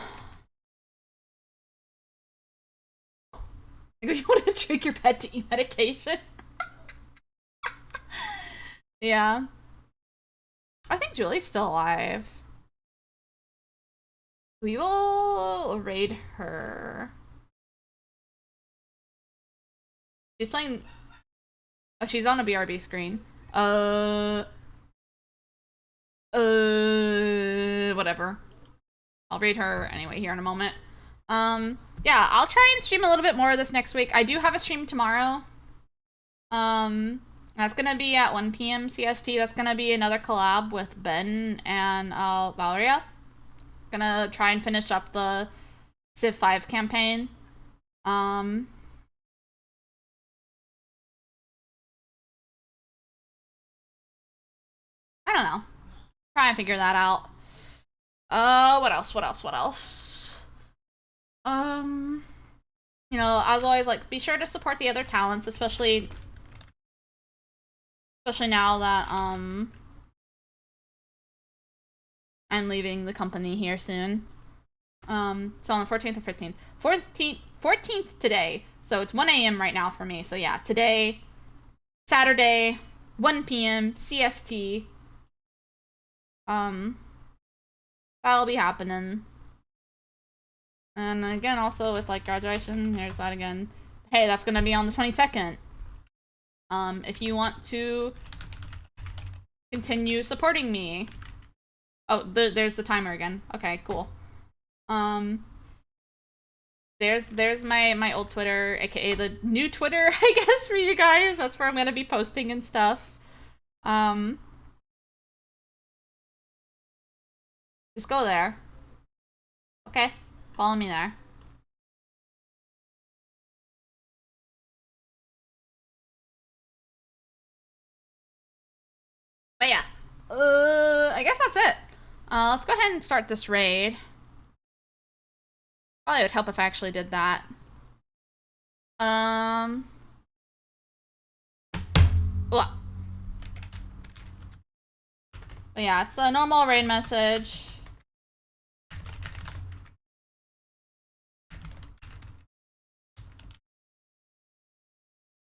Like, you want to trick your pet to eat medication? Yeah. I think Julie's still alive. We will raid her. She's playing... Oh, she's on a BRB screen. Whatever. I'll raid her anyway here in a moment. Yeah, I'll try and stream a little bit more of this next week. I do have a stream tomorrow. That's gonna be at 1 p.m. CST. That's gonna be another collab with Ben and Valeria. Gonna try and finish up the Civ 5 campaign. I don't know. Try and figure that out. What else? You know, as always, like, be sure to support the other talents, especially now that, I'm leaving the company here soon. So on the 14th or 15th. 14th today. So it's 1 a.m. right now for me. So yeah, today, Saturday, 1 p.m. CST. That'll be happening. And again, also with like graduation, here's that again. Hey, that's gonna be on the 22nd. If you want to continue supporting me. Oh, there's the timer again. Okay, cool. There's my old Twitter, aka the new Twitter, I guess, for you guys. That's where I'm gonna be posting and stuff. Just go there. Okay, follow me there. But yeah, I guess that's it. Let's go ahead and start this raid. Probably would help if I actually did that. But yeah, it's a normal raid message.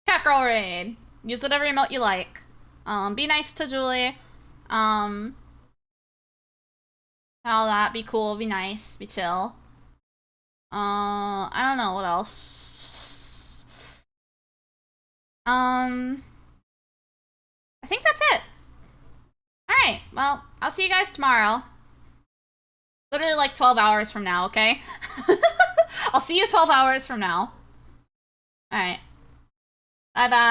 Cat girl raid. Use whatever emote you like. Be nice to Julie. All that. Be cool. Be nice. Be chill. I don't know what else. I think that's it. Alright, well, I'll see you guys tomorrow. Literally like 12 hours from now, okay? I'll see you 12 hours from now. Alright. Bye-bye.